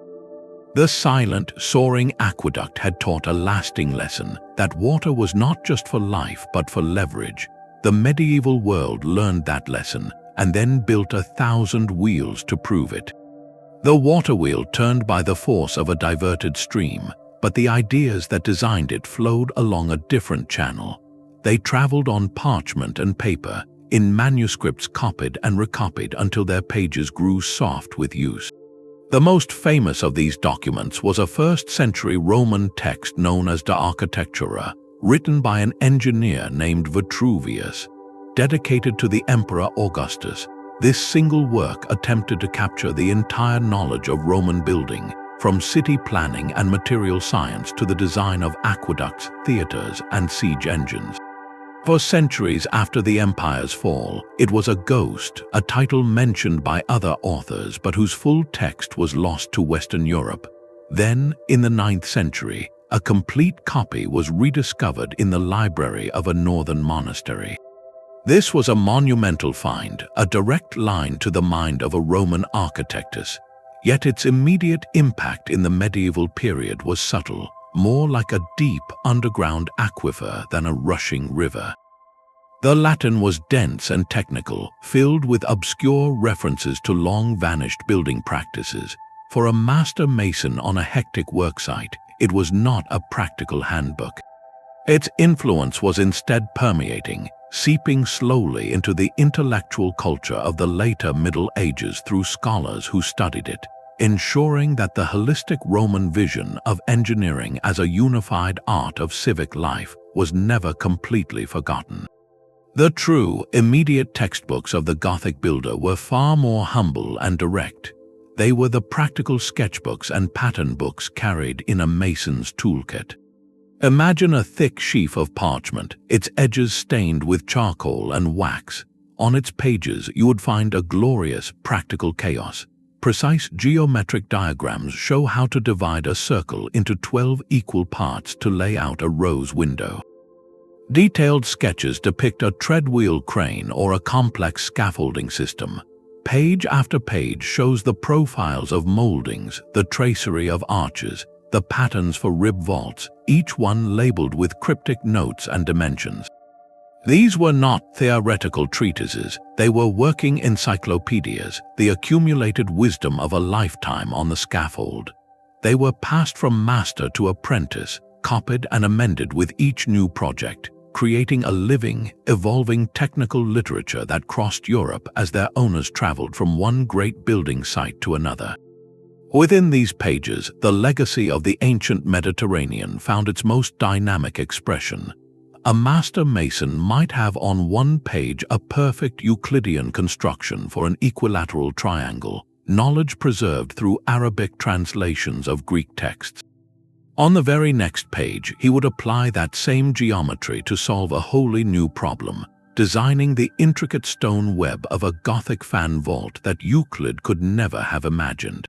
[SPEAKER 1] The silent, soaring aqueduct had taught a lasting lesson that water was not just for life but for leverage. The medieval world learned that lesson and then built 1,000 wheels to prove it. The water wheel turned by the force of a diverted stream, but the ideas that designed it flowed along a different channel. They traveled on parchment and paper, in manuscripts copied and recopied until their pages grew soft with use. The most famous of these documents was a 1st-century Roman text known as De Architectura, written by an engineer named Vitruvius, dedicated to the Emperor Augustus. This single work attempted to capture the entire knowledge of Roman building, from city planning and material science to the design of aqueducts, theaters, and siege engines. For centuries after the empire's fall, it was a ghost, a title mentioned by other authors but whose full text was lost to Western Europe. Then, in the 9th century, a complete copy was rediscovered in the library of a northern monastery. This was a monumental find, a direct line to the mind of a Roman architectus. Yet its immediate impact in the medieval period was subtle, more like a deep underground aquifer than a rushing river. The Latin was dense and technical, filled with obscure references to long-vanished building practices. For a master mason on a hectic worksite, it was not a practical handbook. Its influence was instead permeating, seeping slowly into the intellectual culture of the later Middle Ages through scholars who studied it, ensuring that the holistic Roman vision of engineering as a unified art of civic life was never completely forgotten. The true, immediate textbooks of the Gothic builder were far more humble and direct. They were the practical sketchbooks and pattern books carried in a mason's toolkit. Imagine a thick sheaf of parchment, its edges stained with charcoal and wax. On its pages, you would find a glorious, practical chaos. Precise geometric diagrams show how to divide a circle into 12 equal parts to lay out a rose window. Detailed sketches depict a treadwheel crane or a complex scaffolding system. Page after page shows the profiles of moldings, the tracery of arches, the patterns for rib vaults, each one labeled with cryptic notes and dimensions. These were not theoretical treatises, they were working encyclopedias, the accumulated wisdom of a lifetime on the scaffold. They were passed from master to apprentice, copied and amended with each new project, creating a living, evolving technical literature that crossed Europe as their owners traveled from one great building site to another. Within these pages, the legacy of the ancient Mediterranean found its most dynamic expression. A master mason might have on one page a perfect Euclidean construction for an equilateral triangle, knowledge preserved through Arabic translations of Greek texts. On the very next page, he would apply that same geometry to solve a wholly new problem, designing the intricate stone web of a Gothic fan vault that Euclid could never have imagined.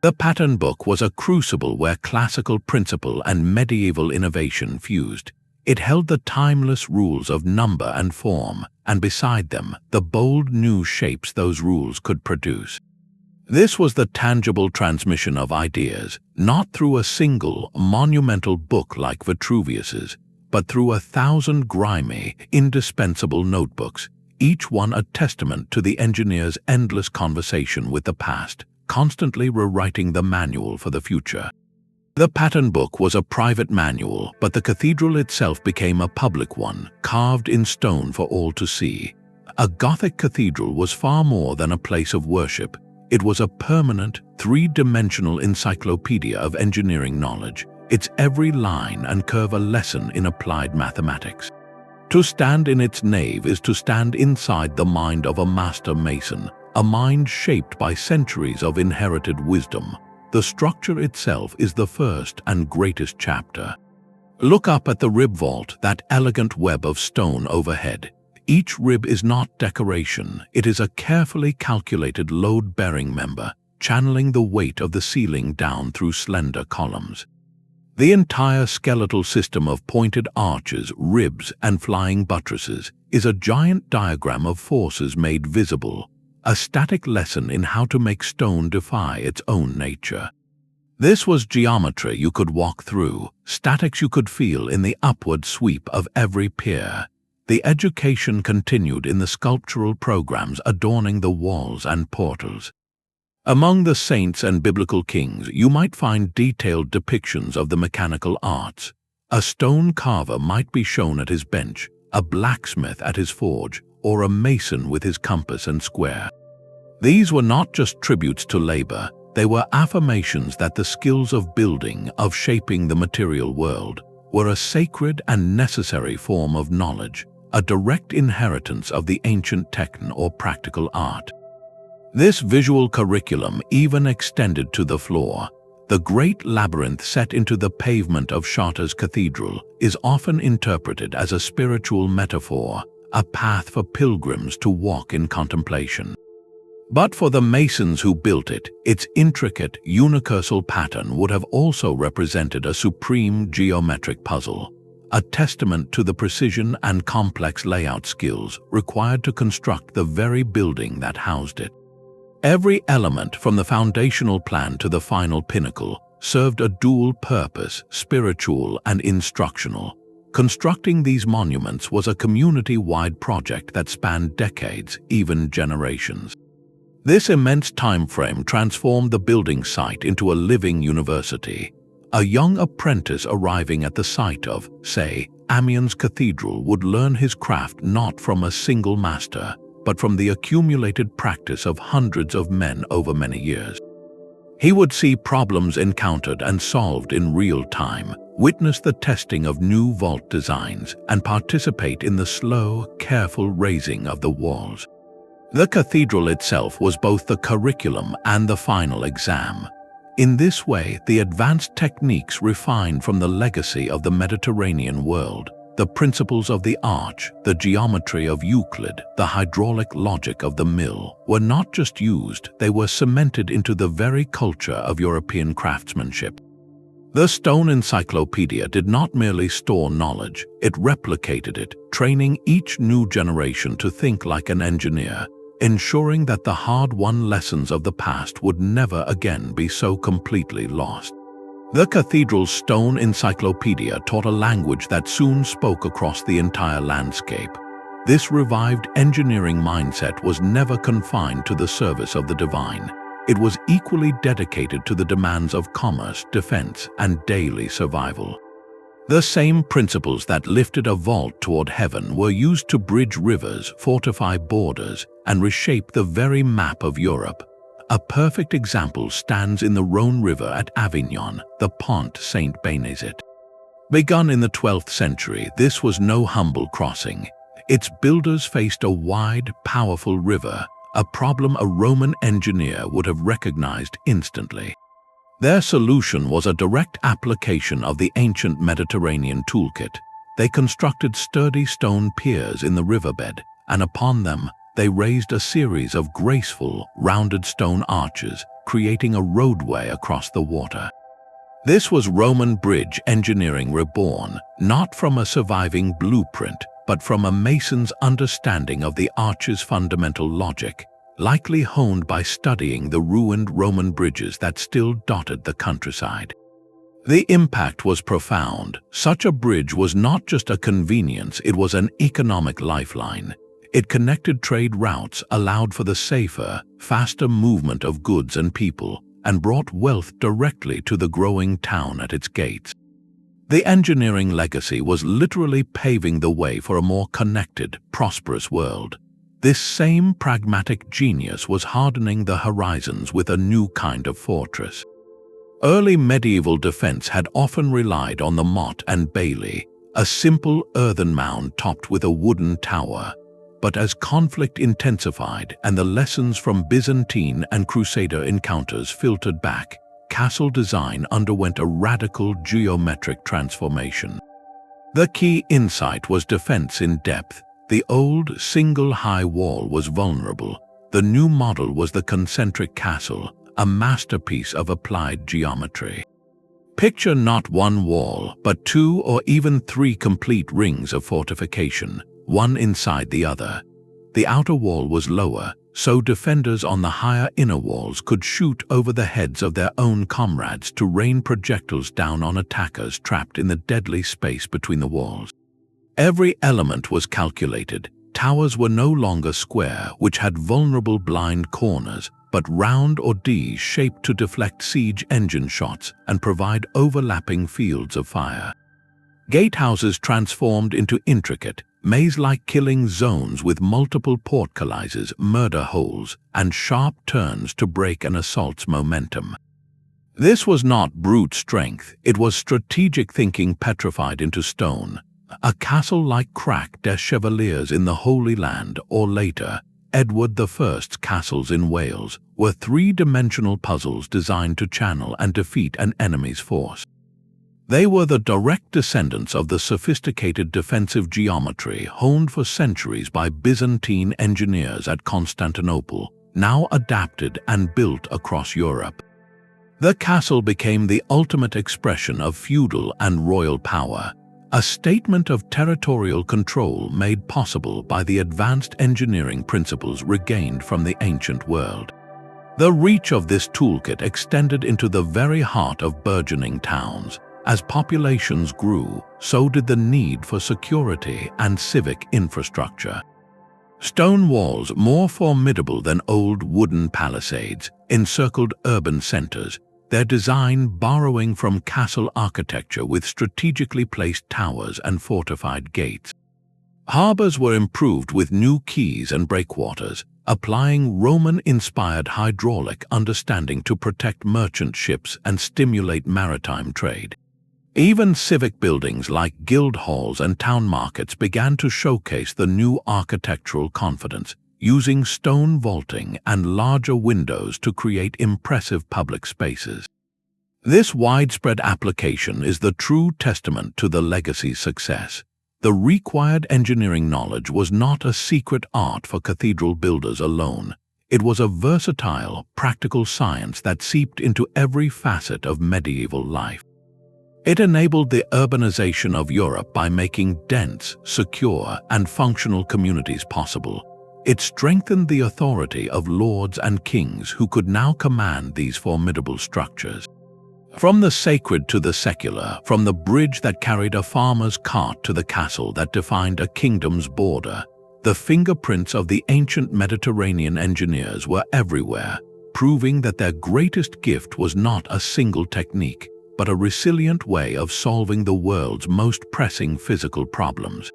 [SPEAKER 1] The pattern book was a crucible where classical principle and medieval innovation fused. It held the timeless rules of number and form, and beside them, the bold new shapes those rules could produce. This was the tangible transmission of ideas, not through a single, monumental book like Vitruvius's, but through 1,000 grimy, indispensable notebooks, each one a testament to the engineer's endless conversation with the past, constantly rewriting the manual for the future. The pattern book was a private manual, but the cathedral itself became a public one, carved in stone for all to see. A Gothic cathedral was far more than a place of worship. It was a permanent, three-dimensional encyclopedia of engineering knowledge, its every line and curve a lesson in applied mathematics. To stand in its nave is to stand inside the mind of a master mason, a mind shaped by centuries of inherited wisdom. The structure itself is the first and greatest chapter. Look up at the rib vault, that elegant web of stone overhead. Each rib is not decoration, it is a carefully calculated load-bearing member, channeling the weight of the ceiling down through slender columns. The entire skeletal system of pointed arches, ribs, and flying buttresses is a giant diagram of forces made visible, a static lesson in how to make stone defy its own nature. This was geometry you could walk through, statics you could feel in the upward sweep of every pier. The education continued in the sculptural programs adorning the walls and portals. Among the saints and biblical kings, you might find detailed depictions of the mechanical arts. A stone carver might be shown at his bench, a blacksmith at his forge, or a mason with his compass and square. These were not just tributes to labor, they were affirmations that the skills of building, of shaping the material world, were a sacred and necessary form of knowledge, a direct inheritance of the ancient techne or practical art. This visual curriculum even extended to the floor. The great labyrinth set into the pavement of Chartres Cathedral is often interpreted as a spiritual metaphor, a path for pilgrims to walk in contemplation. But for the masons who built it, its intricate, unicursal pattern would have also represented a supreme geometric puzzle, a testament to the precision and complex layout skills required to construct the very building that housed it. Every element, from the foundational plan to the final pinnacle, served a dual purpose, spiritual and instructional. Constructing these monuments was a community-wide project that spanned decades, even generations. This immense time frame transformed the building site into a living university. A young apprentice arriving at the site of, say, Amiens Cathedral would learn his craft not from a single master, but from the accumulated practice of hundreds of men over many years. He would see problems encountered and solved in real time, witness the testing of new vault designs, and participate in the slow, careful raising of the walls. The cathedral itself was both the curriculum and the final exam. In this way, the advanced techniques refined from the legacy of the Mediterranean world, the principles of the arch, the geometry of Euclid, the hydraulic logic of the mill, were not just used, they were cemented into the very culture of European craftsmanship. The Stone Encyclopedia did not merely store knowledge, it replicated it, training each new generation to think like an engineer, ensuring that the hard-won lessons of the past would never again be so completely lost. The Cathedral's Stone Encyclopedia taught a language that soon spoke across the entire landscape. This revived engineering mindset was never confined to the service of the divine. It was equally dedicated to the demands of commerce, defense, and daily survival. The same principles that lifted a vault toward heaven were used to bridge rivers, fortify borders, and reshape the very map of Europe. A perfect example stands in the Rhone River at Avignon, the Pont Saint-Bénézet. Begun in the 12th century, this was no humble crossing. Its builders faced a wide, powerful river, a problem a Roman engineer would have recognized instantly. Their solution was a direct application of the ancient Mediterranean toolkit. They constructed sturdy stone piers in the riverbed, and upon them, they raised a series of graceful, rounded stone arches, creating a roadway across the water. This was Roman bridge engineering reborn, not from a surviving blueprint, but from a mason's understanding of the arch's fundamental logic, likely honed by studying the ruined Roman bridges that still dotted the countryside. The impact was profound. Such a bridge was not just a convenience, it was an economic lifeline. It connected trade routes, allowed for the safer, faster movement of goods and people, and brought wealth directly to the growing town at its gates. The engineering legacy was literally paving the way for a more connected, prosperous world. This same pragmatic genius was hardening the horizons with a new kind of fortress. Early medieval defense had often relied on the motte and bailey, a simple earthen mound topped with a wooden tower. But as conflict intensified and the lessons from Byzantine and Crusader encounters filtered back, castle design underwent a radical geometric transformation. The key insight was defense in depth. The old, single-high wall was vulnerable. The new model was the concentric castle, a masterpiece of applied geometry. Picture not one wall, but 2 or even 3 complete rings of fortification, one inside the other. The outer wall was lower, so defenders on the higher inner walls could shoot over the heads of their own comrades to rain projectiles down on attackers trapped in the deadly space between the walls. Every element was calculated. Towers were no longer square, which had vulnerable blind corners, but round or D-shaped to deflect siege engine shots and provide overlapping fields of fire. Gatehouses transformed into intricate, maze-like killing zones with multiple portcullises, murder holes, and sharp turns to break an assault's momentum. This was not brute strength, it was strategic thinking petrified into stone. A castle like Crac des Chevaliers in the Holy Land, or later, Edward I's castles in Wales, were 3-dimensional puzzles designed to channel and defeat an enemy's force. They were the direct descendants of the sophisticated defensive geometry honed for centuries by Byzantine engineers at Constantinople, now adapted and built across Europe. The castle became the ultimate expression of feudal and royal power, a statement of territorial control made possible by the advanced engineering principles regained from the ancient world. The reach of this toolkit extended into the very heart of burgeoning towns. As populations grew, so did the need for security and civic infrastructure. Stone walls, more formidable than old wooden palisades, encircled urban centers, their design borrowing from castle architecture with strategically placed towers and fortified gates. Harbors were improved with new quays and breakwaters, applying Roman-inspired hydraulic understanding to protect merchant ships and stimulate maritime trade. Even civic buildings like guild halls and town markets began to showcase the new architectural confidence, using stone vaulting and larger windows to create impressive public spaces. This widespread application is the true testament to the legacy's success. The required engineering knowledge was not a secret art for cathedral builders alone. It was a versatile, practical science that seeped into every facet of medieval life. It enabled the urbanization of Europe by making dense, secure, and functional communities possible. It strengthened the authority of lords and kings who could now command these formidable structures. From the sacred to the secular, from the bridge that carried a farmer's cart to the castle that defined a kingdom's border, the fingerprints of the ancient Mediterranean engineers were everywhere, proving that their greatest gift was not a single technique, but a resilient way of solving the world's most pressing physical problems.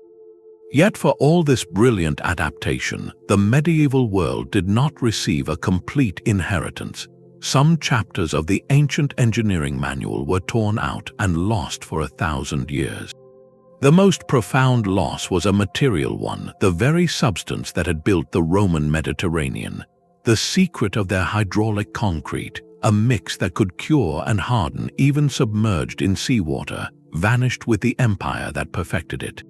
[SPEAKER 1] Yet for all this brilliant adaptation, the medieval world did not receive a complete inheritance. Some chapters of the ancient engineering manual were torn out and lost for 1,000 years. The most profound loss was a material one, the very substance that had built the Roman Mediterranean. The secret of their hydraulic concrete, a mix that could cure and harden even submerged in seawater, vanished with the empire that perfected it.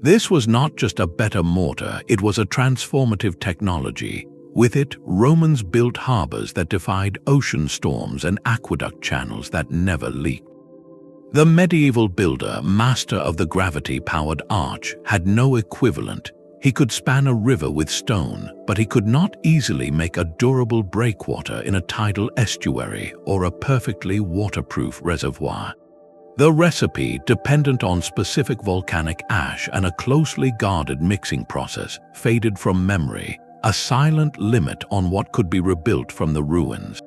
[SPEAKER 1] This was not just a better mortar, it was a transformative technology. With it, Romans built harbors that defied ocean storms and aqueduct channels that never leaked. The medieval builder, master of the gravity-powered arch, had no equivalent. He could span a river with stone, but he could not easily make a durable breakwater in a tidal estuary or a perfectly waterproof reservoir. The recipe, dependent on specific volcanic ash and a closely guarded mixing process, faded from memory, a silent limit on what could be rebuilt from the ruins.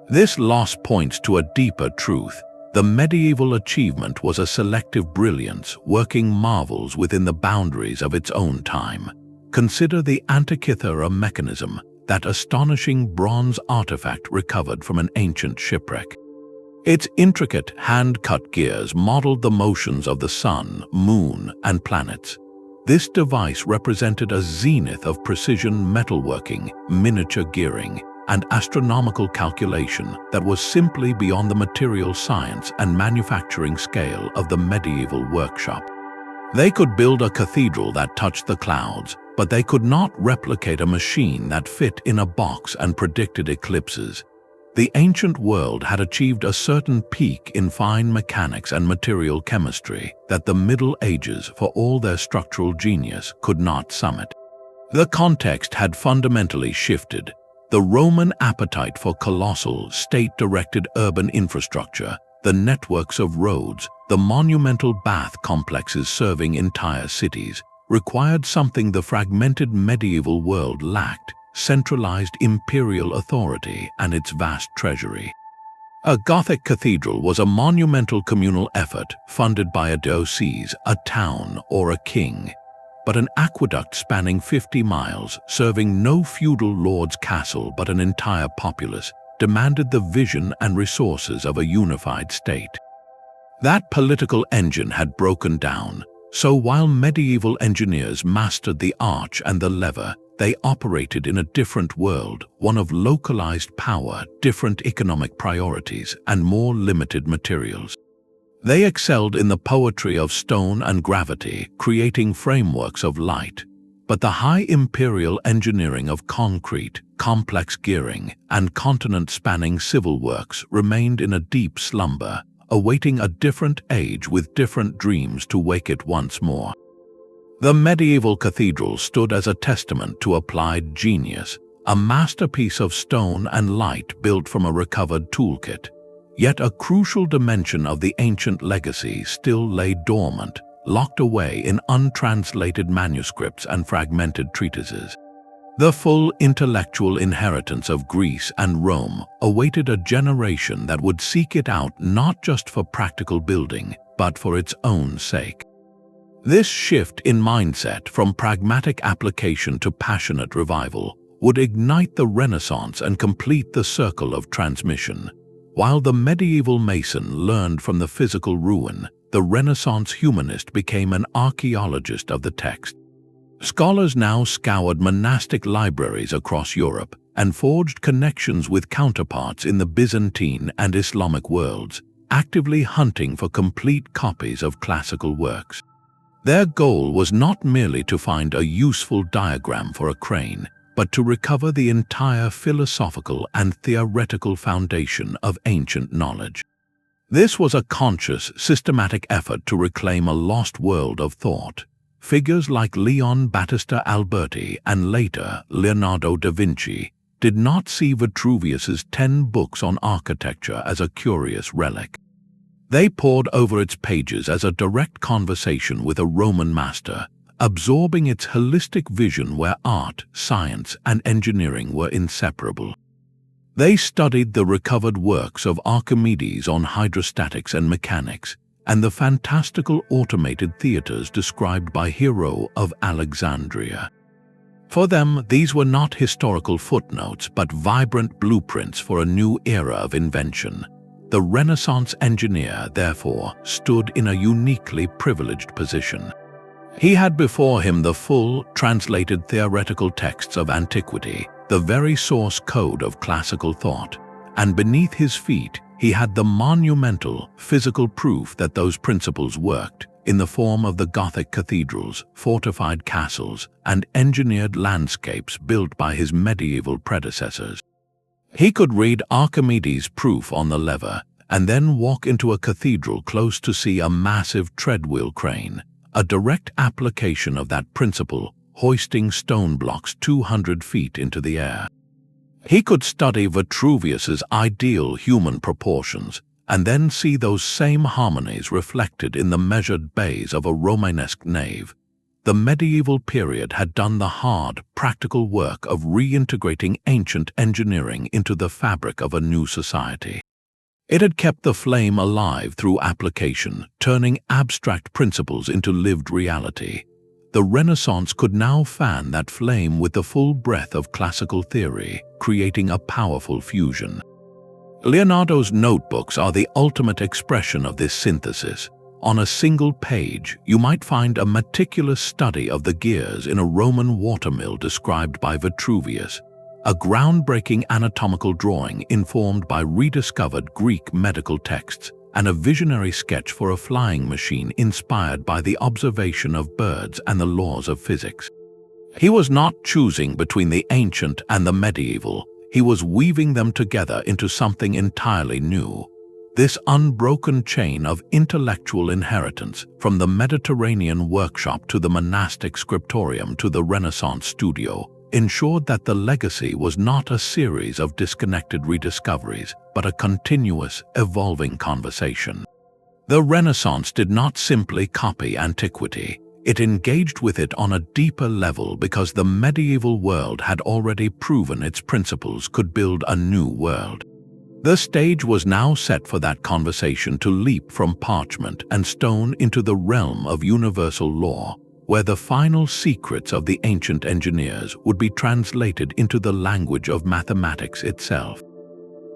[SPEAKER 1] This loss points to a deeper truth. The medieval achievement was a selective brilliance, working marvels within the boundaries of its own time. Consider the Antikythera mechanism, that astonishing bronze artifact recovered from an ancient shipwreck. Its intricate hand-cut gears modeled the motions of the sun, moon, and planets. This device represented a zenith of precision metalworking, miniature gearing, and astronomical calculation that was simply beyond the material science and manufacturing scale of the medieval workshop. They could build a cathedral that touched the clouds, but they could not replicate a machine that fit in a box and predicted eclipses. The ancient world had achieved a certain peak in fine mechanics and material chemistry that the Middle Ages, for all their structural genius, could not summit. The context had fundamentally shifted. The Roman appetite for colossal, state-directed urban infrastructure, the networks of roads, the monumental bath complexes serving entire cities, required something the fragmented medieval world lacked: centralized imperial authority and its vast treasury. A Gothic cathedral was a monumental communal effort funded by a diocese, a town, or a king. But an aqueduct spanning 50 miles, serving no feudal lord's castle but an entire populace, demanded the vision and resources of a unified state. That political engine had broken down, so while medieval engineers mastered the arch and the lever, they operated in a different world, one of localized power, different economic priorities, and more limited materials. They excelled in the poetry of stone and gravity, creating frameworks of light. But the high imperial engineering of concrete, complex gearing, and continent-spanning civil works remained in a deep slumber, awaiting a different age with different dreams to wake it once more. The medieval cathedral stood as a testament to applied genius, a masterpiece of stone and light built from a recovered toolkit. Yet a crucial dimension of the ancient legacy still lay dormant, locked away in untranslated manuscripts and fragmented treatises. The full intellectual inheritance of Greece and Rome awaited a generation that would seek it out not just for practical building, but for its own sake. This shift in mindset from pragmatic application to passionate revival would ignite the Renaissance and complete the circle of transmission. While the medieval mason learned from the physical ruin, the Renaissance humanist became an archaeologist of the text. Scholars now scoured monastic libraries across Europe and forged connections with counterparts in the Byzantine and Islamic worlds, actively hunting for complete copies of classical works. Their goal was not merely to find a useful diagram for a crane, but to recover the entire philosophical and theoretical foundation of ancient knowledge. This was a conscious, systematic effort to reclaim a lost world of thought. Figures like Leon Battista Alberti and later Leonardo da Vinci did not see Vitruvius's 10 books on architecture as a curious relic. They pored over its pages as a direct conversation with a Roman master, absorbing its holistic vision where art, science, and engineering were inseparable. They studied the recovered works of Archimedes on hydrostatics and mechanics, and the fantastical automated theaters described by Hero of Alexandria. For them, these were not historical footnotes, but vibrant blueprints for a new era of invention. The Renaissance engineer, therefore, stood in a uniquely privileged position. He had before him the full, translated theoretical texts of antiquity, the very source code of classical thought, and beneath his feet, he had the monumental, physical proof that those principles worked, in the form of the Gothic cathedrals, fortified castles, and engineered landscapes built by his medieval predecessors. He could read Archimedes' proof on the lever, and then walk into a cathedral close to see a massive treadwheel crane, a direct application of that principle, hoisting stone blocks 200 feet into the air. He could study Vitruvius's ideal human proportions and then see those same harmonies reflected in the measured bays of a Romanesque nave. The medieval period had done the hard, practical work of reintegrating ancient engineering into the fabric of a new society. It had kept the flame alive through application, turning abstract principles into lived reality. The Renaissance could now fan that flame with the full breath of classical theory, creating a powerful fusion. Leonardo's notebooks are the ultimate expression of this synthesis. On a single page, you might find a meticulous study of the gears in a Roman watermill described by Vitruvius, a groundbreaking anatomical drawing informed by rediscovered Greek medical texts, and a visionary sketch for a flying machine inspired by the observation of birds and the laws of physics. He was not choosing between the ancient and the medieval, he was weaving them together into something entirely new. This unbroken chain of intellectual inheritance, from the Mediterranean workshop to the monastic scriptorium to the Renaissance studio, ensured that the legacy was not a series of disconnected rediscoveries, but a continuous, evolving conversation. The Renaissance did not simply copy antiquity. It engaged with it on a deeper level because the medieval world had already proven its principles could build a new world. The stage was now set for that conversation to leap from parchment and stone into the realm of universal law, where the final secrets of the ancient engineers would be translated into the language of mathematics itself.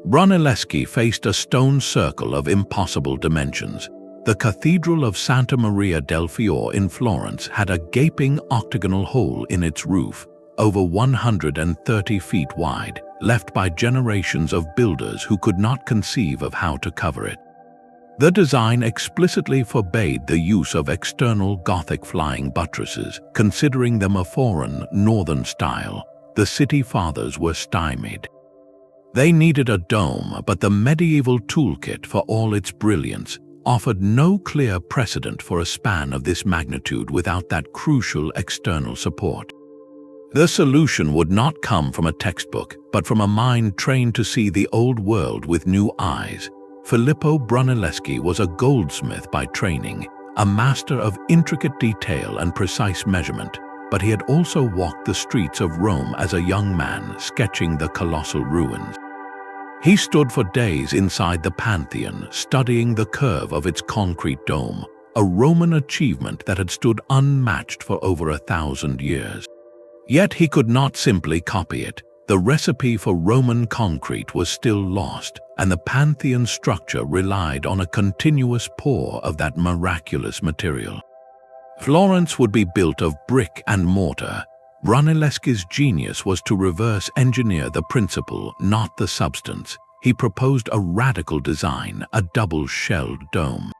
[SPEAKER 1] Brunelleschi faced a stone circle of impossible dimensions. The Cathedral of Santa Maria del Fiore in Florence had a gaping octagonal hole in its roof, over 130 feet wide, left by generations of builders who could not conceive of how to cover it. The design explicitly forbade the use of external Gothic flying buttresses, considering them a foreign, northern style. The city fathers were stymied. They needed a dome, but the medieval toolkit, for all its brilliance, offered no clear precedent for a span of this magnitude without that crucial external support. The solution would not come from a textbook, but from a mind trained to see the old world with new eyes. Filippo Brunelleschi was a goldsmith by training, a master of intricate detail and precise measurement, but he had also walked the streets of Rome as a young man, sketching the colossal ruins. He stood for days inside the Pantheon, studying the curve of its concrete dome, a Roman achievement that had stood unmatched for over 1,000 years. Yet he could not simply copy it. The recipe for Roman concrete was still lost, and the Pantheon structure relied on a continuous pour of that miraculous material. Florence would be built of brick and mortar. Brunelleschi's genius was to reverse engineer the principle, not the substance. He proposed a radical design, a double-shelled dome.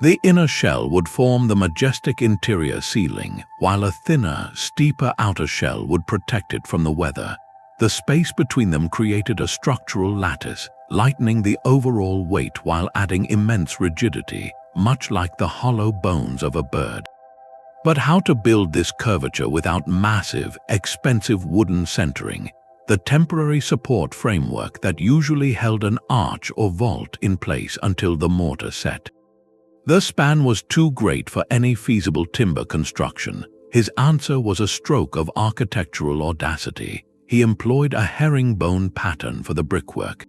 [SPEAKER 1] The inner shell would form the majestic interior ceiling, while a thinner, steeper outer shell would protect it from the weather. The space between them created a structural lattice, lightening the overall weight while adding immense rigidity, much like the hollow bones of a bird. But how to build this curvature without massive, expensive wooden centering? The temporary support framework that usually held an arch or vault in place until the mortar set. The span was too great for any feasible timber construction. His answer was a stroke of architectural audacity. He employed a herringbone pattern for the brickwork.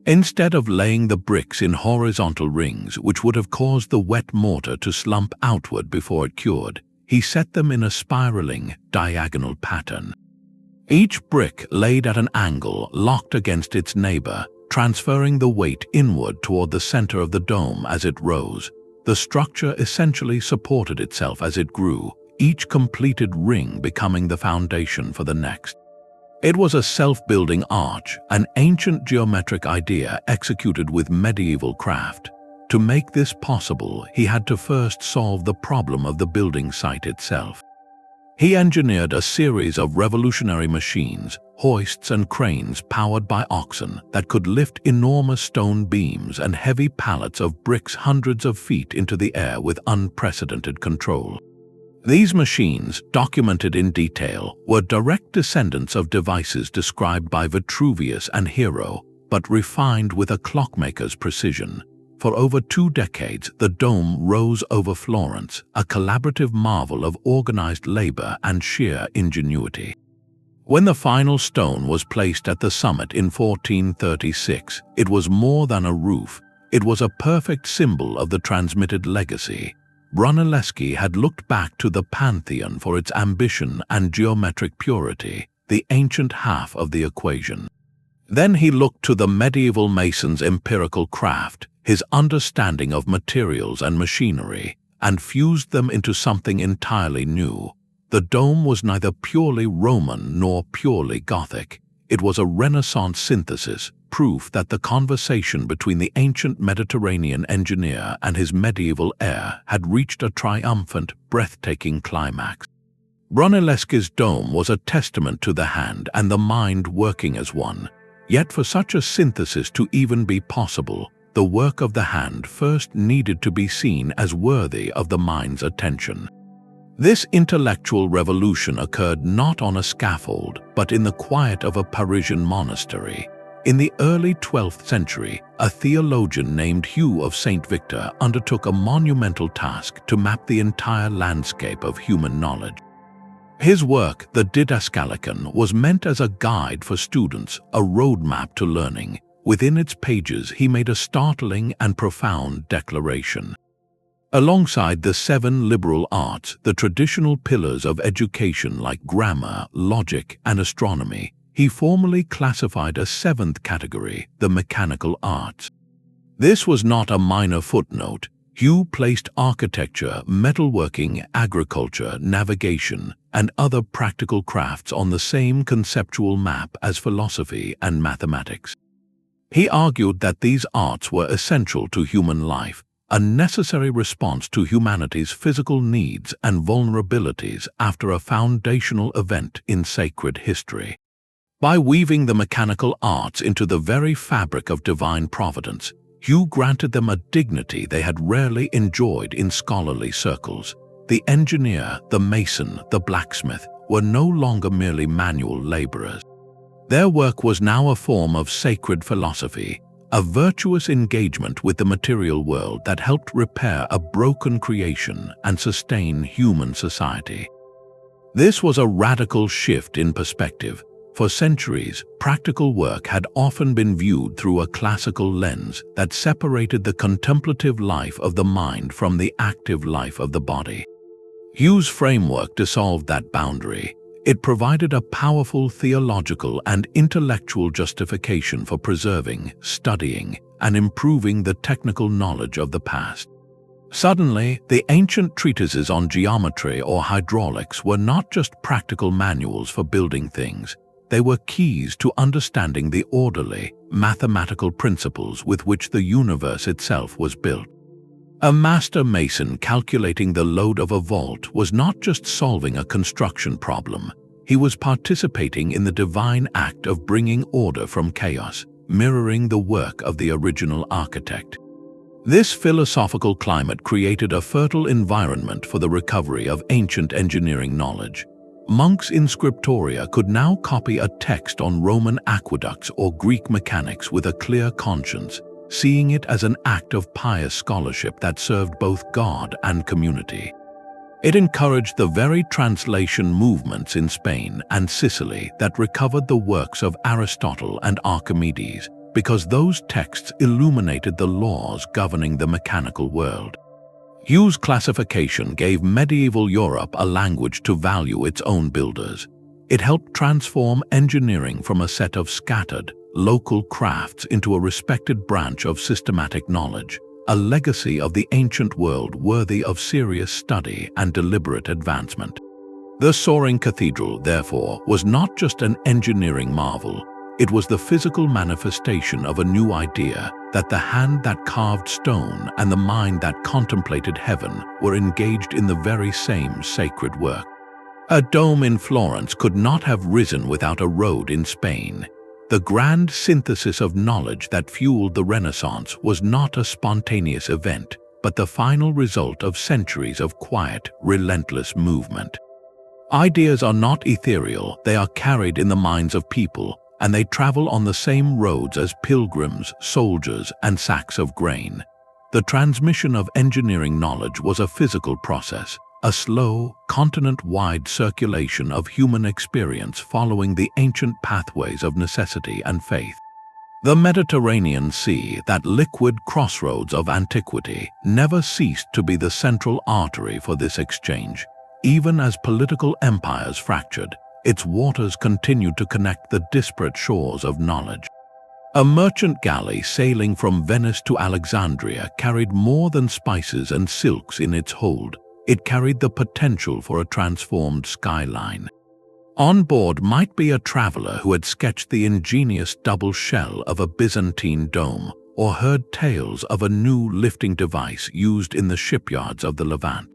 [SPEAKER 1] Instead of laying the bricks in horizontal rings, which would have caused the wet mortar to slump outward before it cured, he set them in a spiraling, diagonal pattern. Each brick laid at an angle locked against its neighbor, transferring the weight inward toward the center of the dome as it rose. The structure essentially supported itself as it grew, each completed ring becoming the foundation for the next. It was a self-building arch, an ancient geometric idea executed with medieval craft. To make this possible, he had to first solve the problem of the building site itself. He engineered a series of revolutionary machines, hoists and cranes powered by oxen that could lift enormous stone beams and heavy pallets of bricks hundreds of feet into the air with unprecedented control. These machines, documented in detail, were direct descendants of devices described by Vitruvius and Hero, but refined with a clockmaker's precision. For over 2 decades, the dome rose over Florence, a collaborative marvel of organized labor and sheer ingenuity. When the final stone was placed at the summit in 1436, it was more than a roof. It was a perfect symbol of the transmitted legacy. Brunelleschi had looked back to the Pantheon for its ambition and geometric purity, the ancient half of the equation. Then he looked to the medieval mason's empirical craft, his understanding of materials and machinery, and fused them into something entirely new. The dome was neither purely Roman nor purely Gothic. It was a Renaissance synthesis, proof that the conversation between the ancient Mediterranean engineer and his medieval heir had reached a triumphant, breathtaking climax. Brunelleschi's dome was a testament to the hand and the mind working as one. Yet for such a synthesis to even be possible, the work of the hand first needed to be seen as worthy of the mind's attention. This intellectual revolution occurred not on a scaffold, but in the quiet of a Parisian monastery. In the early 12th century, a theologian named Hugh of St. Victor undertook a monumental task to map the entire landscape of human knowledge. His work, the Didascalicon, was meant as a guide for students, a roadmap to learning. Within its pages, he made a startling and profound declaration. Alongside the 7 liberal arts, the traditional pillars of education like grammar, logic, and astronomy, he formally classified a 7th category, the mechanical arts. This was not a minor footnote. Hugh placed architecture, metalworking, agriculture, navigation, and other practical crafts on the same conceptual map as philosophy and mathematics. He argued that these arts were essential to human life, a necessary response to humanity's physical needs and vulnerabilities after a foundational event in sacred history. By weaving the mechanical arts into the very fabric of divine providence, Hugh granted them a dignity they had rarely enjoyed in scholarly circles. The engineer, the mason, the blacksmith were no longer merely manual laborers. Their work was now a form of sacred philosophy, a virtuous engagement with the material world that helped repair a broken creation and sustain human society. This was a radical shift in perspective. For centuries, practical work had often been viewed through a classical lens that separated the contemplative life of the mind from the active life of the body. Hugh's framework dissolved that boundary. It provided a powerful theological and intellectual justification for preserving, studying, and improving the technical knowledge of the past. Suddenly, the ancient treatises on geometry or hydraulics were not just practical manuals for building things. They were keys to understanding the orderly, mathematical principles with which the universe itself was built. A master mason calculating the load of a vault was not just solving a construction problem. He was participating in the divine act of bringing order from chaos, mirroring the work of the original architect. This philosophical climate created a fertile environment for the recovery of ancient engineering knowledge. Monks in scriptoria could now copy a text on Roman aqueducts or Greek mechanics with a clear conscience, seeing it as an act of pious scholarship that served both God and community. It encouraged the very translation movements in Spain and Sicily that recovered the works of Aristotle and Archimedes, because those texts illuminated the laws governing the mechanical world. Hughes' classification gave medieval Europe a language to value its own builders. It helped transform engineering from a set of scattered, local crafts into a respected branch of systematic knowledge, a legacy of the ancient world worthy of serious study and deliberate advancement. The soaring cathedral, therefore, was not just an engineering marvel. It was the physical manifestation of a new idea that the hand that carved stone and the mind that contemplated heaven were engaged in the very same sacred work. A dome in Florence could not have risen without a road in Spain. The grand synthesis of knowledge that fueled the Renaissance was not a spontaneous event, but the final result of centuries of quiet, relentless movement. Ideas are not ethereal, they are carried in the minds of people, and they travel on the same roads as pilgrims, soldiers, and sacks of grain. The transmission of engineering knowledge was a physical process, a slow, continent-wide circulation of human experience following the ancient pathways of necessity and faith. The Mediterranean Sea, that liquid crossroads of antiquity, never ceased to be the central artery for this exchange. Even as political empires fractured, its waters continued to connect the disparate shores of knowledge. A merchant galley sailing from Venice to Alexandria carried more than spices and silks in its hold. It carried the potential for a transformed skyline. On board might be a traveler who had sketched the ingenious double shell of a Byzantine dome, or heard tales of a new lifting device used in the shipyards of the Levant.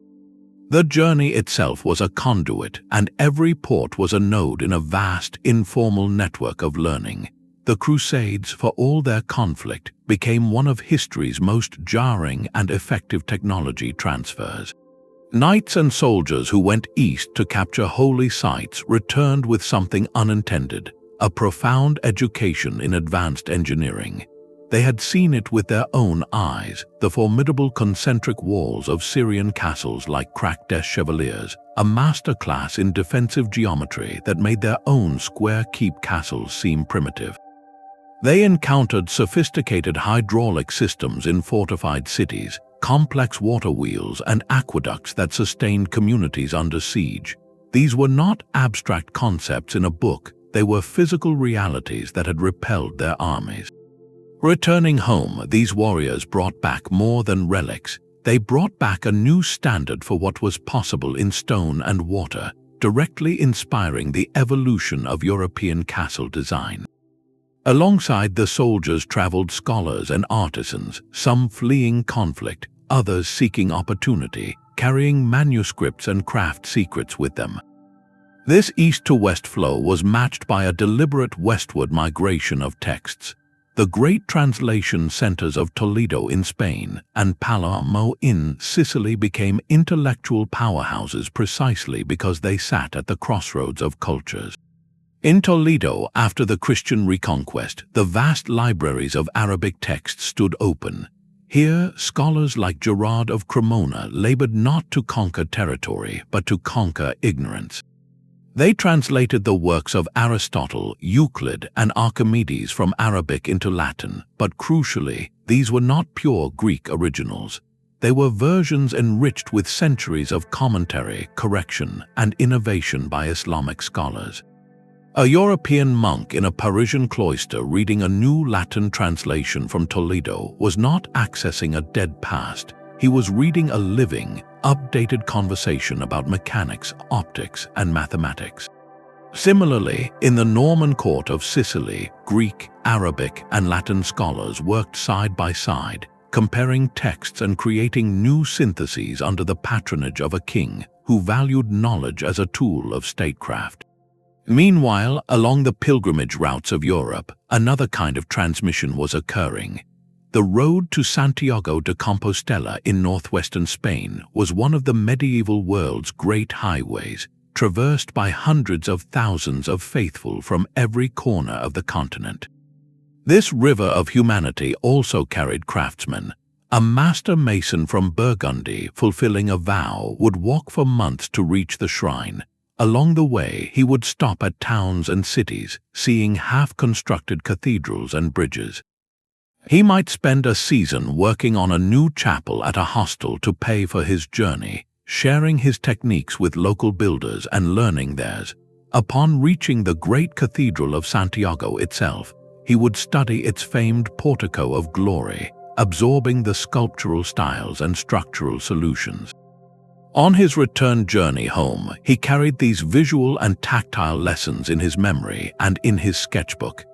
[SPEAKER 1] The journey itself was a conduit, and every port was a node in a vast, informal network of learning. The Crusades, for all their conflict, became one of history's most jarring and effective technology transfers. Knights and soldiers who went east to capture holy sites returned with something unintended, a profound education in advanced engineering. They had seen it with their own eyes, the formidable concentric walls of Syrian castles like Crac des Chevaliers, a masterclass in defensive geometry that made their own square keep castles seem primitive. They encountered sophisticated hydraulic systems in fortified cities, complex water wheels and aqueducts that sustained communities under siege. These were not abstract concepts in a book, they were physical realities that had repelled their armies. Returning home, these warriors brought back more than relics. They brought back a new standard for what was possible in stone and water, directly inspiring the evolution of European castle design. Alongside the soldiers traveled scholars and artisans, some fleeing conflict, others seeking opportunity, carrying manuscripts and craft secrets with them. This east-to-west flow was matched by a deliberate westward migration of texts. The great translation centers of Toledo in Spain and Palermo in Sicily became intellectual powerhouses precisely because they sat at the crossroads of cultures. In Toledo, after the Christian reconquest, the vast libraries of Arabic texts stood open. Here, scholars like Gerard of Cremona labored not to conquer territory, but to conquer ignorance. They translated the works of Aristotle, Euclid, and Archimedes from Arabic into Latin, but crucially, these were not pure Greek originals. They were versions enriched with centuries of commentary, correction, and innovation by Islamic scholars. A European monk in a Parisian cloister reading a new Latin translation from Toledo was not accessing a dead past. he was reading a living, updated conversation about mechanics, optics, and mathematics. Similarly, in the Norman court of Sicily, Greek, Arabic, and Latin scholars worked side by side, comparing texts and creating new syntheses under the patronage of a king who valued knowledge as a tool of statecraft. Meanwhile, along the pilgrimage routes of Europe, another kind of transmission was occurring. The road to Santiago de Compostela in northwestern Spain was one of the medieval world's great highways, traversed by hundreds of thousands of faithful from every corner of the continent. This river of humanity also carried craftsmen. A master mason from Burgundy, fulfilling a vow, would walk for months to reach the shrine. Along the way, he would stop at towns and cities, seeing half-constructed cathedrals and bridges. He might spend a season working on a new chapel at a hostel to pay for his journey, sharing his techniques with local builders and learning theirs. Upon reaching the great Cathedral of Santiago itself, he would study its famed portico of glory, absorbing the sculptural styles and structural solutions. On his return journey home, he carried these visual and tactile lessons in his memory and in his sketchbook.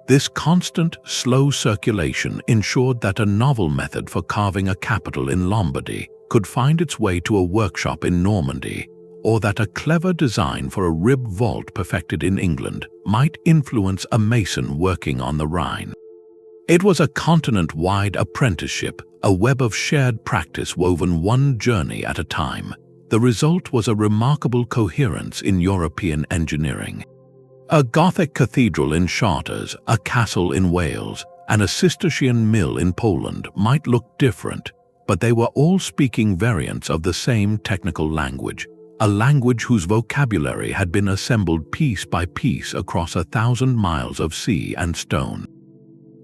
[SPEAKER 1] This constant, slow circulation ensured that a novel method for carving a capital in Lombardy could find its way to a workshop in Normandy, or that a clever design for a rib vault perfected in England might influence a mason working on the Rhine. It was a continent-wide apprenticeship, a web of shared practice woven one journey at a time. The result was a remarkable coherence in European engineering. A Gothic cathedral in Chartres, a castle in Wales, and a Cistercian mill in Poland might look different, but they were all speaking variants of the same technical language, a language whose vocabulary had been assembled piece by piece across 1,000 miles of sea and stone.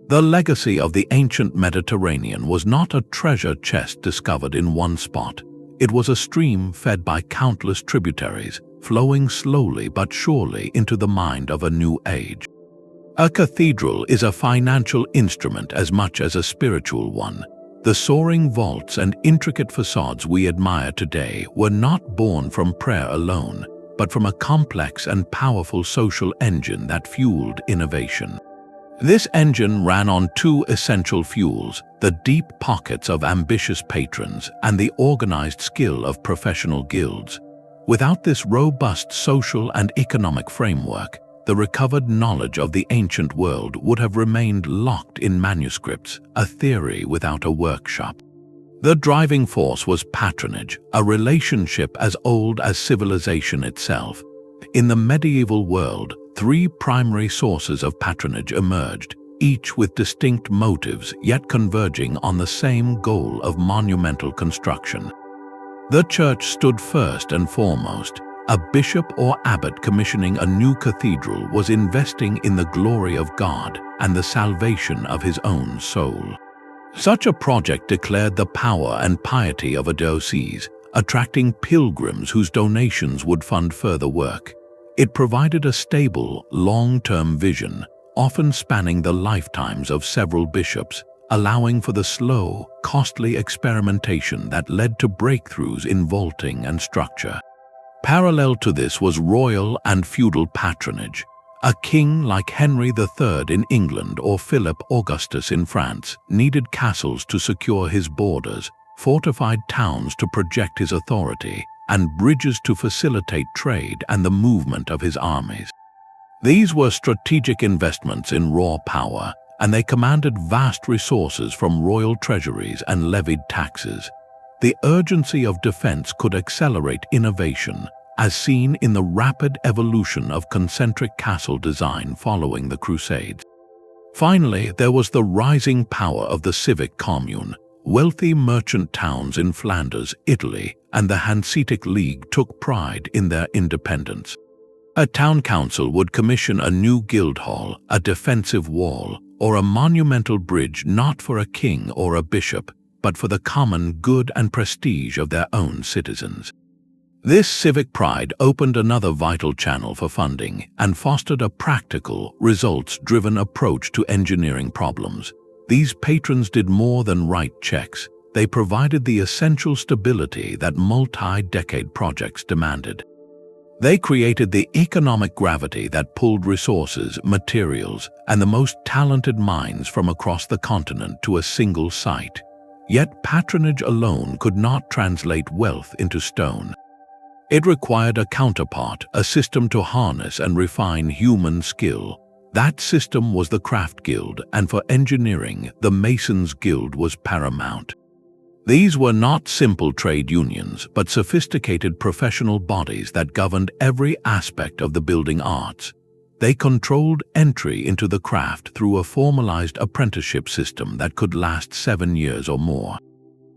[SPEAKER 1] The legacy of the ancient Mediterranean was not a treasure chest discovered in one spot. It was a stream fed by countless tributaries, flowing slowly but surely into the mind of a new age. A cathedral is a financial instrument as much as a spiritual one. The soaring vaults and intricate facades we admire today were not born from prayer alone, but from a complex and powerful social engine that fueled innovation. This engine ran on two essential fuels: the deep pockets of ambitious patrons and the organized skill of professional guilds. Without this robust social and economic framework, the recovered knowledge of the ancient world would have remained locked in manuscripts, a theory without a workshop. The driving force was patronage, a relationship as old as civilization itself. In the medieval world, three primary sources of patronage emerged, each with distinct motives yet converging on the same goal of monumental construction. The church stood first and foremost. A bishop or abbot commissioning a new cathedral was investing in the glory of God and the salvation of his own soul. Such a project declared the power and piety of a diocese, attracting pilgrims whose donations would fund further work. It provided a stable, long-term vision, often spanning the lifetimes of several bishops, allowing for the slow, costly experimentation that led to breakthroughs in vaulting and structure. Parallel to this was royal and feudal patronage. A king like Henry III in England or Philip Augustus in France needed castles to secure his borders, fortified towns to project his authority, and bridges to facilitate trade and the movement of his armies. These were strategic investments in raw power, and they commanded vast resources from royal treasuries and levied taxes. The urgency of defense could accelerate innovation, as seen in the rapid evolution of concentric castle design following the Crusades. Finally, there was the rising power of the civic commune. Wealthy merchant towns in Flanders, Italy, and the Hanseatic League took pride in their independence. A town council would commission a new guild hall, a defensive wall, or a monumental bridge not for a king or a bishop, but for the common good and prestige of their own citizens. This civic pride opened another vital channel for funding and fostered a practical, results-driven approach to engineering problems. These patrons did more than write checks. they provided the essential stability that multi-decade projects demanded. They created the economic gravity that pulled resources, materials, and the most talented minds from across the continent to a single site. Yet patronage alone could not translate wealth into stone. It required a counterpart, a system to harness and refine human skill. That system was the craft guild, and for engineering, the masons' guild was paramount. These were not simple trade unions, but sophisticated professional bodies that governed every aspect of the building arts. They controlled entry into the craft through a formalized apprenticeship system that could last 7 years or more.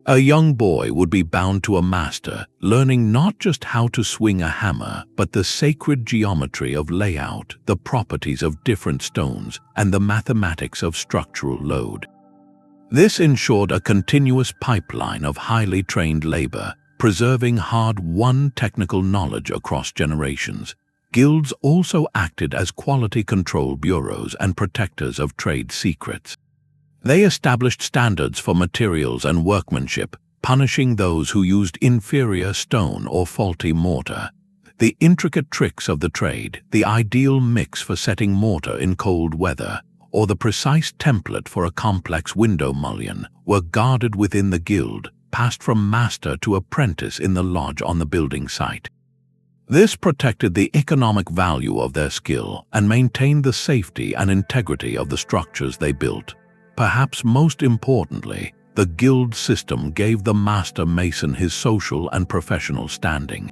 [SPEAKER 1] A young boy would be bound to a master, learning not just how to swing a hammer, but the sacred geometry of layout, the properties of different stones, and the mathematics of structural load. This ensured a continuous pipeline of highly trained labor, preserving hard-won technical knowledge across generations. Guilds also acted as quality control bureaus and protectors of trade secrets. They established standards for materials and workmanship, punishing those who used inferior stone or faulty mortar. The intricate tricks of the trade, the ideal mix for setting mortar in cold weather, or the precise template for a complex window mullion, were guarded within the guild, passed from master to apprentice in the lodge on the building site. This protected the economic value of their skill and maintained the safety and integrity of the structures they built. Perhaps most importantly, the guild system gave the master mason his social and professional standing.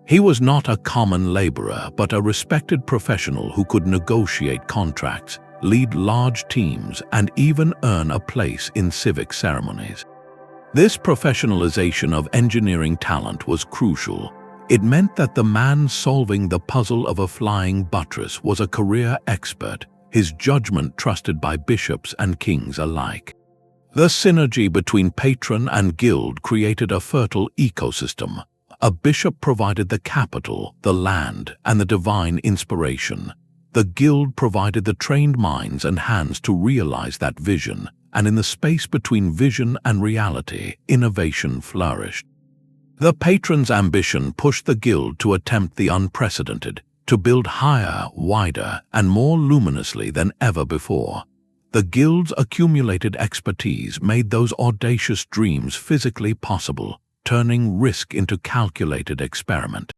[SPEAKER 1] He was not a common laborer, but a respected professional who could negotiate contracts, lead large teams, and even earn a place in civic ceremonies. This professionalization of engineering talent was crucial. It meant that the man solving the puzzle of a flying buttress was a career expert, his judgment trusted by bishops and kings alike. The synergy between patron and guild created a fertile ecosystem. A bishop provided the capital, the land, and the divine inspiration. The guild provided the trained minds and hands to realize that vision, and in the space between vision and reality, innovation flourished. The patron's ambition pushed the guild to attempt the unprecedented, to build higher, wider, and more luminously than ever before. The guild's accumulated expertise made those audacious dreams physically possible, turning risk into calculated experiment.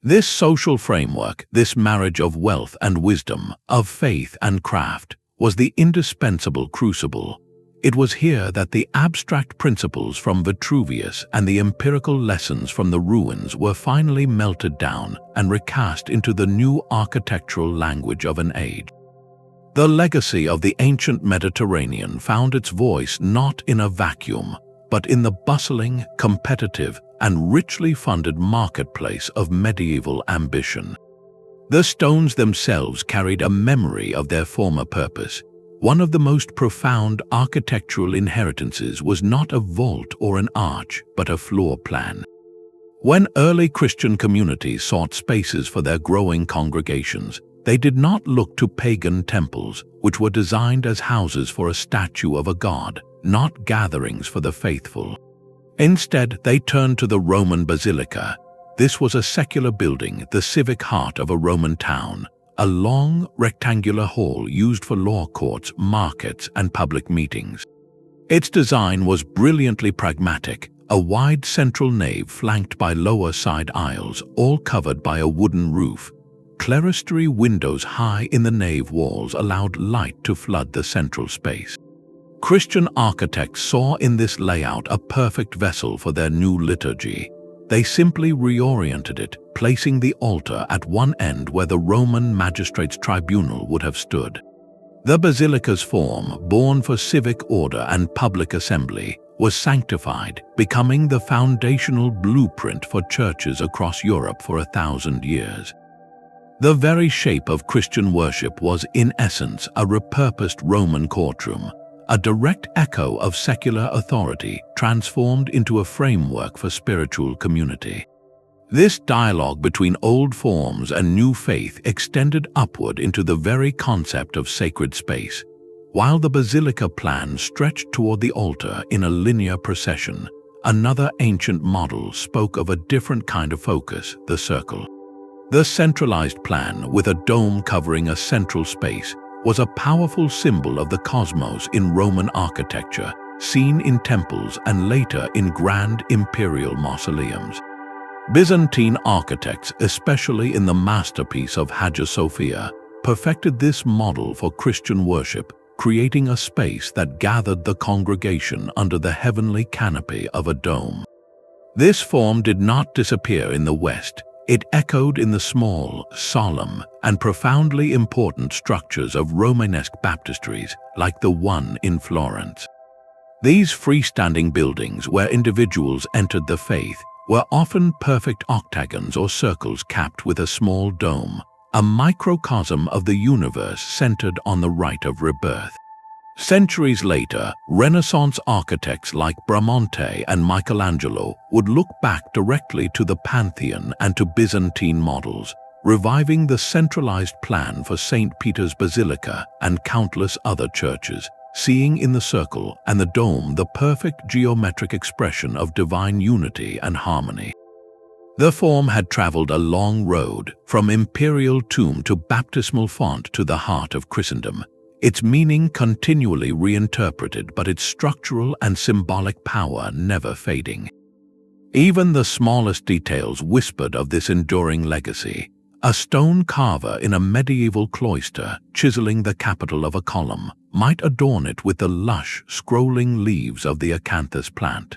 [SPEAKER 1] This social framework, this marriage of wealth and wisdom, of faith and craft, was the indispensable crucible. It was here that the abstract principles from Vitruvius and the empirical lessons from the ruins were finally melted down and recast into the new architectural language of an age. The legacy of the ancient Mediterranean found its voice not in a vacuum, but in the bustling, competitive, and richly funded marketplace of medieval ambition. The stones themselves carried a memory of their former purpose. One of the most profound architectural inheritances was not a vault or an arch, but a floor plan. When early Christian communities sought spaces for their growing congregations, they did not look to pagan temples, which were designed as houses for a statue of a god, not gatherings for the faithful. Instead, they turned to the Roman basilica. This was a secular building, the civic heart of a Roman town, a long, rectangular hall used for law courts, markets, and public meetings. Its design was brilliantly pragmatic, a wide central nave flanked by lower side aisles, all covered by a wooden roof. Clerestory windows high in the nave walls allowed light to flood the central space. Christian architects saw in this layout a perfect vessel for their new liturgy. They simply reoriented it, placing the altar at one end where the Roman magistrate's tribunal would have stood. The basilica's form, born for civic order and public assembly, was sanctified, becoming the foundational blueprint for churches across Europe for 1,000 years. The very shape of Christian worship was, in essence, a repurposed Roman courtroom, a direct echo of secular authority transformed into a framework for spiritual community. This dialogue between old forms and new faith extended upward into the very concept of sacred space. While the basilica plan stretched toward the altar in a linear procession, another ancient model spoke of a different kind of focus, the circle. The centralized plan, with a dome covering a central space, was a powerful symbol of the cosmos in Roman architecture, seen in temples and later in grand imperial mausoleums. Byzantine architects, especially in the masterpiece of Hagia Sophia, perfected this model for Christian worship, creating a space that gathered the congregation under the heavenly canopy of a dome. This form did not disappear in the West. It echoed in the small, solemn, and profoundly important structures of Romanesque baptistries, like the one in Florence. These freestanding buildings, where individuals entered the faith, were often perfect octagons or circles capped with a small dome, a microcosm of the universe centered on the rite of rebirth. Centuries later, Renaissance architects like Bramante and Michelangelo would look back directly to the Pantheon and to Byzantine models, reviving the centralized plan for St. Peter's Basilica and countless other churches, seeing in the circle and the dome the perfect geometric expression of divine unity and harmony. The form had traveled a long road, from imperial tomb to baptismal font to the heart of Christendom, its meaning continually reinterpreted but its structural and symbolic power never fading. Even the smallest details whispered of this enduring legacy. A stone carver in a medieval cloister, chiseling the capital of a column, might adorn it with the lush, scrolling leaves of the acanthus plant.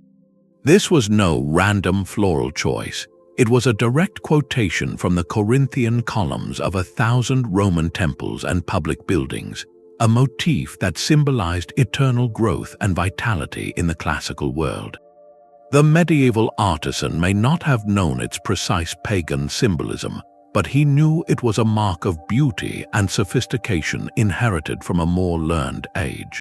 [SPEAKER 1] This was no random floral choice. It was a direct quotation from the Corinthian columns of 1,000 Roman temples and public buildings, a motif that symbolized eternal growth and vitality in the classical world. The medieval artisan may not have known its precise pagan symbolism, but he knew it was a mark of beauty and sophistication inherited from a more learned age.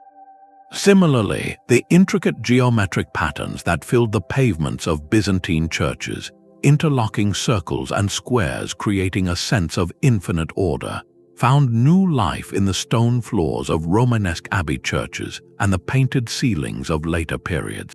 [SPEAKER 1] Similarly, the intricate geometric patterns that filled the pavements of Byzantine churches, interlocking circles and squares creating a sense of infinite order, found new life in the stone floors of Romanesque abbey churches and the painted ceilings of later periods.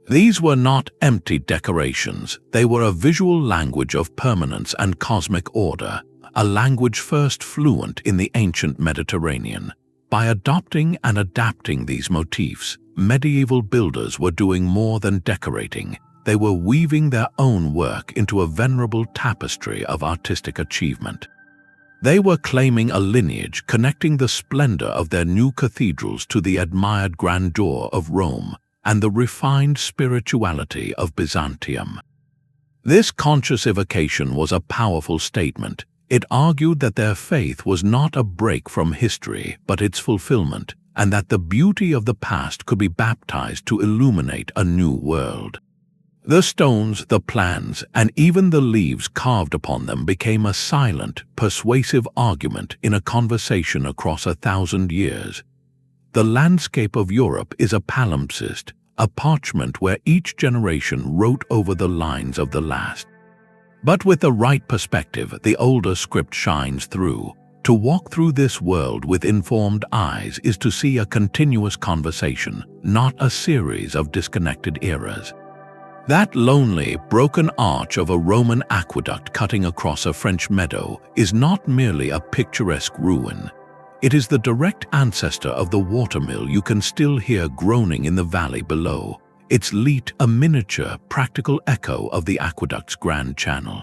[SPEAKER 1] These were not empty decorations, they were a visual language of permanence and cosmic order, a language first fluent in the ancient Mediterranean. By adopting and adapting these motifs, medieval builders were doing more than decorating. They were weaving their own work into a venerable tapestry of artistic achievement. They were claiming a lineage connecting the splendor of their new cathedrals to the admired grandeur of Rome and the refined spirituality of Byzantium. This conscious evocation was a powerful statement. It argued that their faith was not a break from history, but its fulfillment, and that the beauty of the past could be baptized to illuminate a new world. The stones, the plans, and even the leaves carved upon them became a silent, persuasive argument in a conversation across 1,000 years. The landscape of Europe is a palimpsest, a parchment where each generation wrote over the lines of the last. But with the right perspective, the older script shines through. To walk through this world with informed eyes is to see a continuous conversation, not a series of disconnected eras. That lonely, broken arch of a Roman aqueduct cutting across a French meadow is not merely a picturesque ruin. It is the direct ancestor of the watermill you can still hear groaning in the valley below, its leat a miniature, practical echo of the aqueduct's grand channel.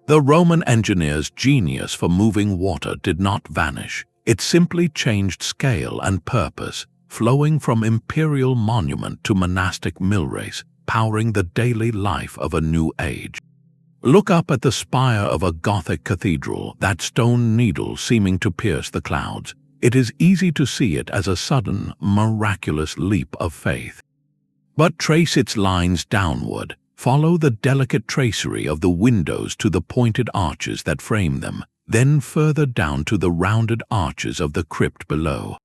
[SPEAKER 1] The Roman engineer's genius for moving water did not vanish. It simply changed scale and purpose, flowing from imperial monument to monastic millrace, powering the daily life of a new age. Look up at the spire of a Gothic cathedral, that stone needle seeming to pierce the clouds. It is easy to see it as a sudden, miraculous leap of faith. But trace its lines downward, follow the delicate tracery of the windows to the pointed arches that frame them, then further down to the rounded arches of the crypt below.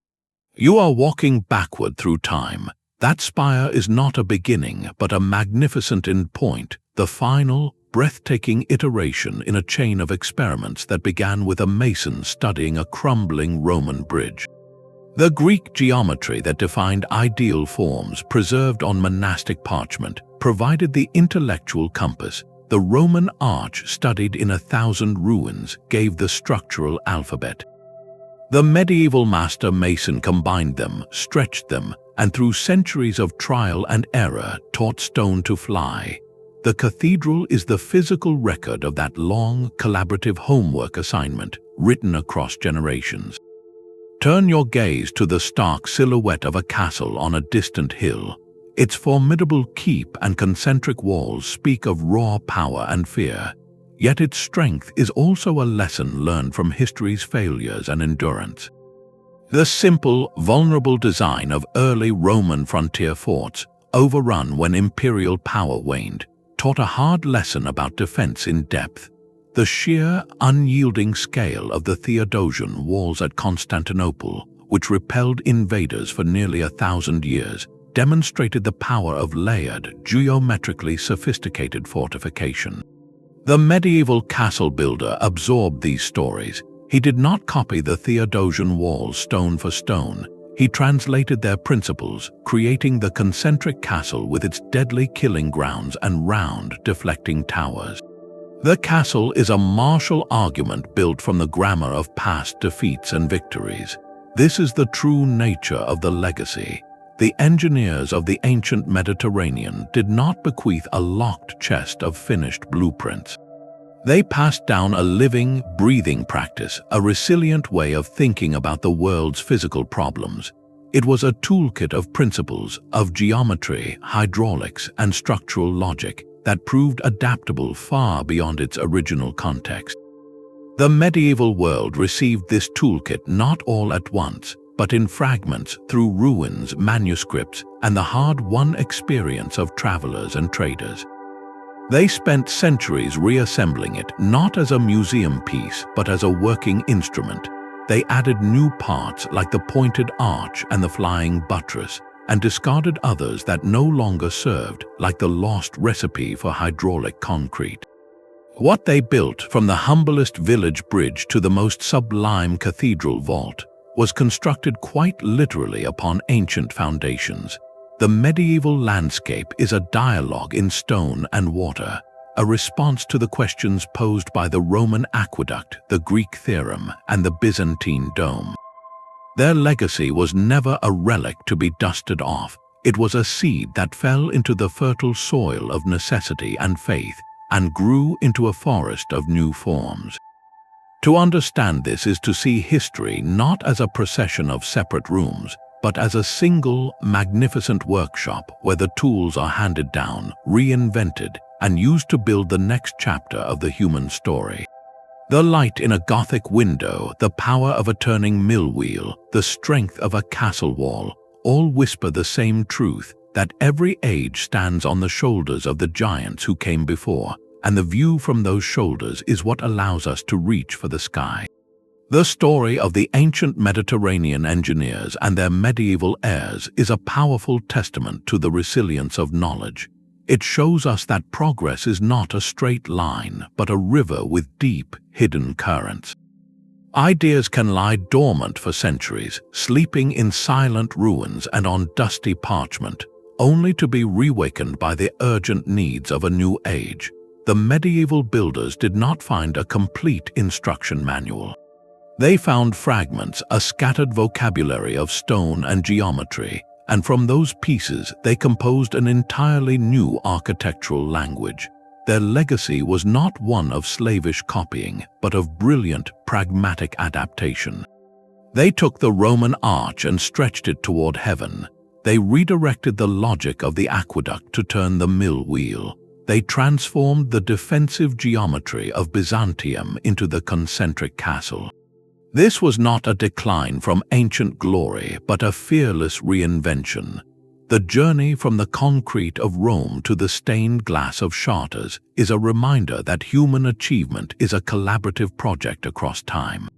[SPEAKER 1] You are walking backward through time. That spire is not a beginning, but a magnificent endpoint, the final, breathtaking iteration in a chain of experiments that began with a mason studying a crumbling Roman bridge. The Greek geometry that defined ideal forms preserved on monastic parchment provided the intellectual compass. The Roman arch, studied in 1,000 ruins, gave the structural alphabet. The medieval master mason combined them, stretched them, and through centuries of trial and error taught stone to fly. The cathedral is the physical record of that long, collaborative homework assignment written across generations. Turn your gaze to the stark silhouette of a castle on a distant hill. Its formidable keep and concentric walls speak of raw power and fear. Yet its strength is also a lesson learned from history's failures and endurance. The simple, vulnerable design of early Roman frontier forts, overrun when imperial power waned, taught a hard lesson about defense in depth. The sheer, unyielding scale of the Theodosian walls at Constantinople, which repelled invaders for nearly 1,000 years, demonstrated the power of layered, geometrically sophisticated fortification. The medieval castle builder absorbed these stories. He did not copy the Theodosian walls stone for stone. He translated their principles, creating the concentric castle with its deadly killing grounds and round, deflecting towers. The castle is a martial argument built from the grammar of past defeats and victories. This is the true nature of the legacy. The engineers of the ancient Mediterranean did not bequeath a locked chest of finished blueprints. They passed down a living, breathing practice, a resilient way of thinking about the world's physical problems. It was a toolkit of principles, of geometry, hydraulics, and structural logic that proved adaptable far beyond its original context. The medieval world received this toolkit not all at once, but in fragments through ruins, manuscripts, and the hard-won experience of travelers and traders. They spent centuries reassembling it, not as a museum piece, but as a working instrument. They added new parts like the pointed arch and the flying buttress, and discarded others that no longer served, like the lost recipe for hydraulic concrete. What they built, from the humblest village bridge to the most sublime cathedral vault, was constructed quite literally upon ancient foundations. The medieval landscape is a dialogue in stone and water, a response to the questions posed by the Roman aqueduct, the Greek theorem, and the Byzantine dome. Their legacy was never a relic to be dusted off. It was a seed that fell into the fertile soil of necessity and faith and grew into a forest of new forms. To understand this is to see history not as a procession of separate rooms, but as a single, magnificent workshop where the tools are handed down, reinvented, and used to build the next chapter of the human story. The light in a Gothic window, the power of a turning mill wheel, the strength of a castle wall, all whisper the same truth, that every age stands on the shoulders of the giants who came before, and the view from those shoulders is what allows us to reach for the sky. The story of the ancient Mediterranean engineers and their medieval heirs is a powerful testament to the resilience of knowledge. It shows us that progress is not a straight line, but a river with deep, hidden currents. Ideas can lie dormant for centuries, sleeping in silent ruins and on dusty parchment, only to be reawakened by the urgent needs of a new age. The medieval builders did not find a complete instruction manual. They found fragments, a scattered vocabulary of stone and geometry, and from those pieces they composed an entirely new architectural language. Their legacy was not one of slavish copying, but of brilliant, pragmatic adaptation. They took the Roman arch and stretched it toward heaven. They redirected the logic of the aqueduct to turn the mill wheel. They transformed the defensive geometry of Byzantium into the concentric castle. This was not a decline from ancient glory, but a fearless reinvention. The journey from the concrete of Rome to the stained glass of Chartres is a reminder that human achievement is a collaborative project across time.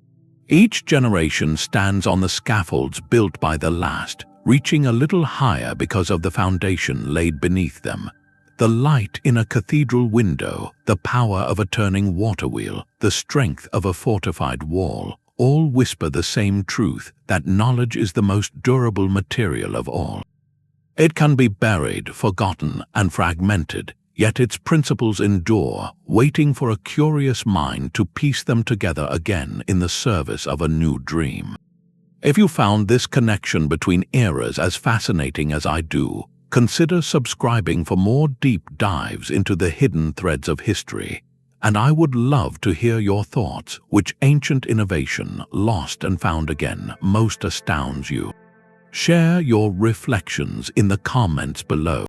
[SPEAKER 1] Each generation stands on the scaffolds built by the last, reaching a little higher because of the foundation laid beneath them. The light in a cathedral window, the power of a turning water wheel, the strength of a fortified wall, all whisper the same truth, that knowledge is the most durable material of all. It can be buried, forgotten, and fragmented, yet its principles endure, waiting for a curious mind to piece them together again in the service of a new dream. If you found this connection between eras as fascinating as I do, consider subscribing for more deep dives into the hidden threads of history. And I would love to hear your thoughts. Which ancient innovation, lost and found again, most astounds you? Share your reflections in the comments below.